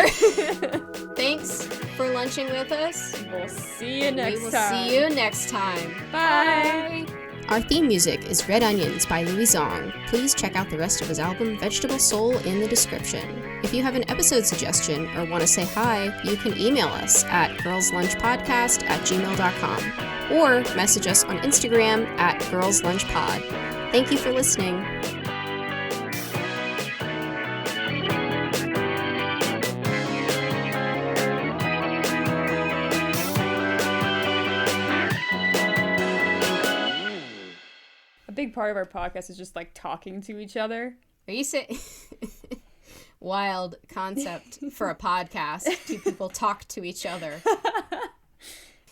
Speaker 1: thanks for lunching with us.
Speaker 2: We'll see you next time.
Speaker 1: We will see you next time.
Speaker 2: Bye.
Speaker 1: Our theme music is Red Onions by Louis Zong. Please check out the rest of his album Vegetable Soul in the description. If you have an episode suggestion or want to say hi, you can email us at girlslunchpodcast@gmail.com or message us on Instagram at girlslunchpod. Thank you for listening.
Speaker 2: Big part of our podcast is just like talking to each other.
Speaker 1: Are you saying wild concept for a podcast? Two people talk to each other.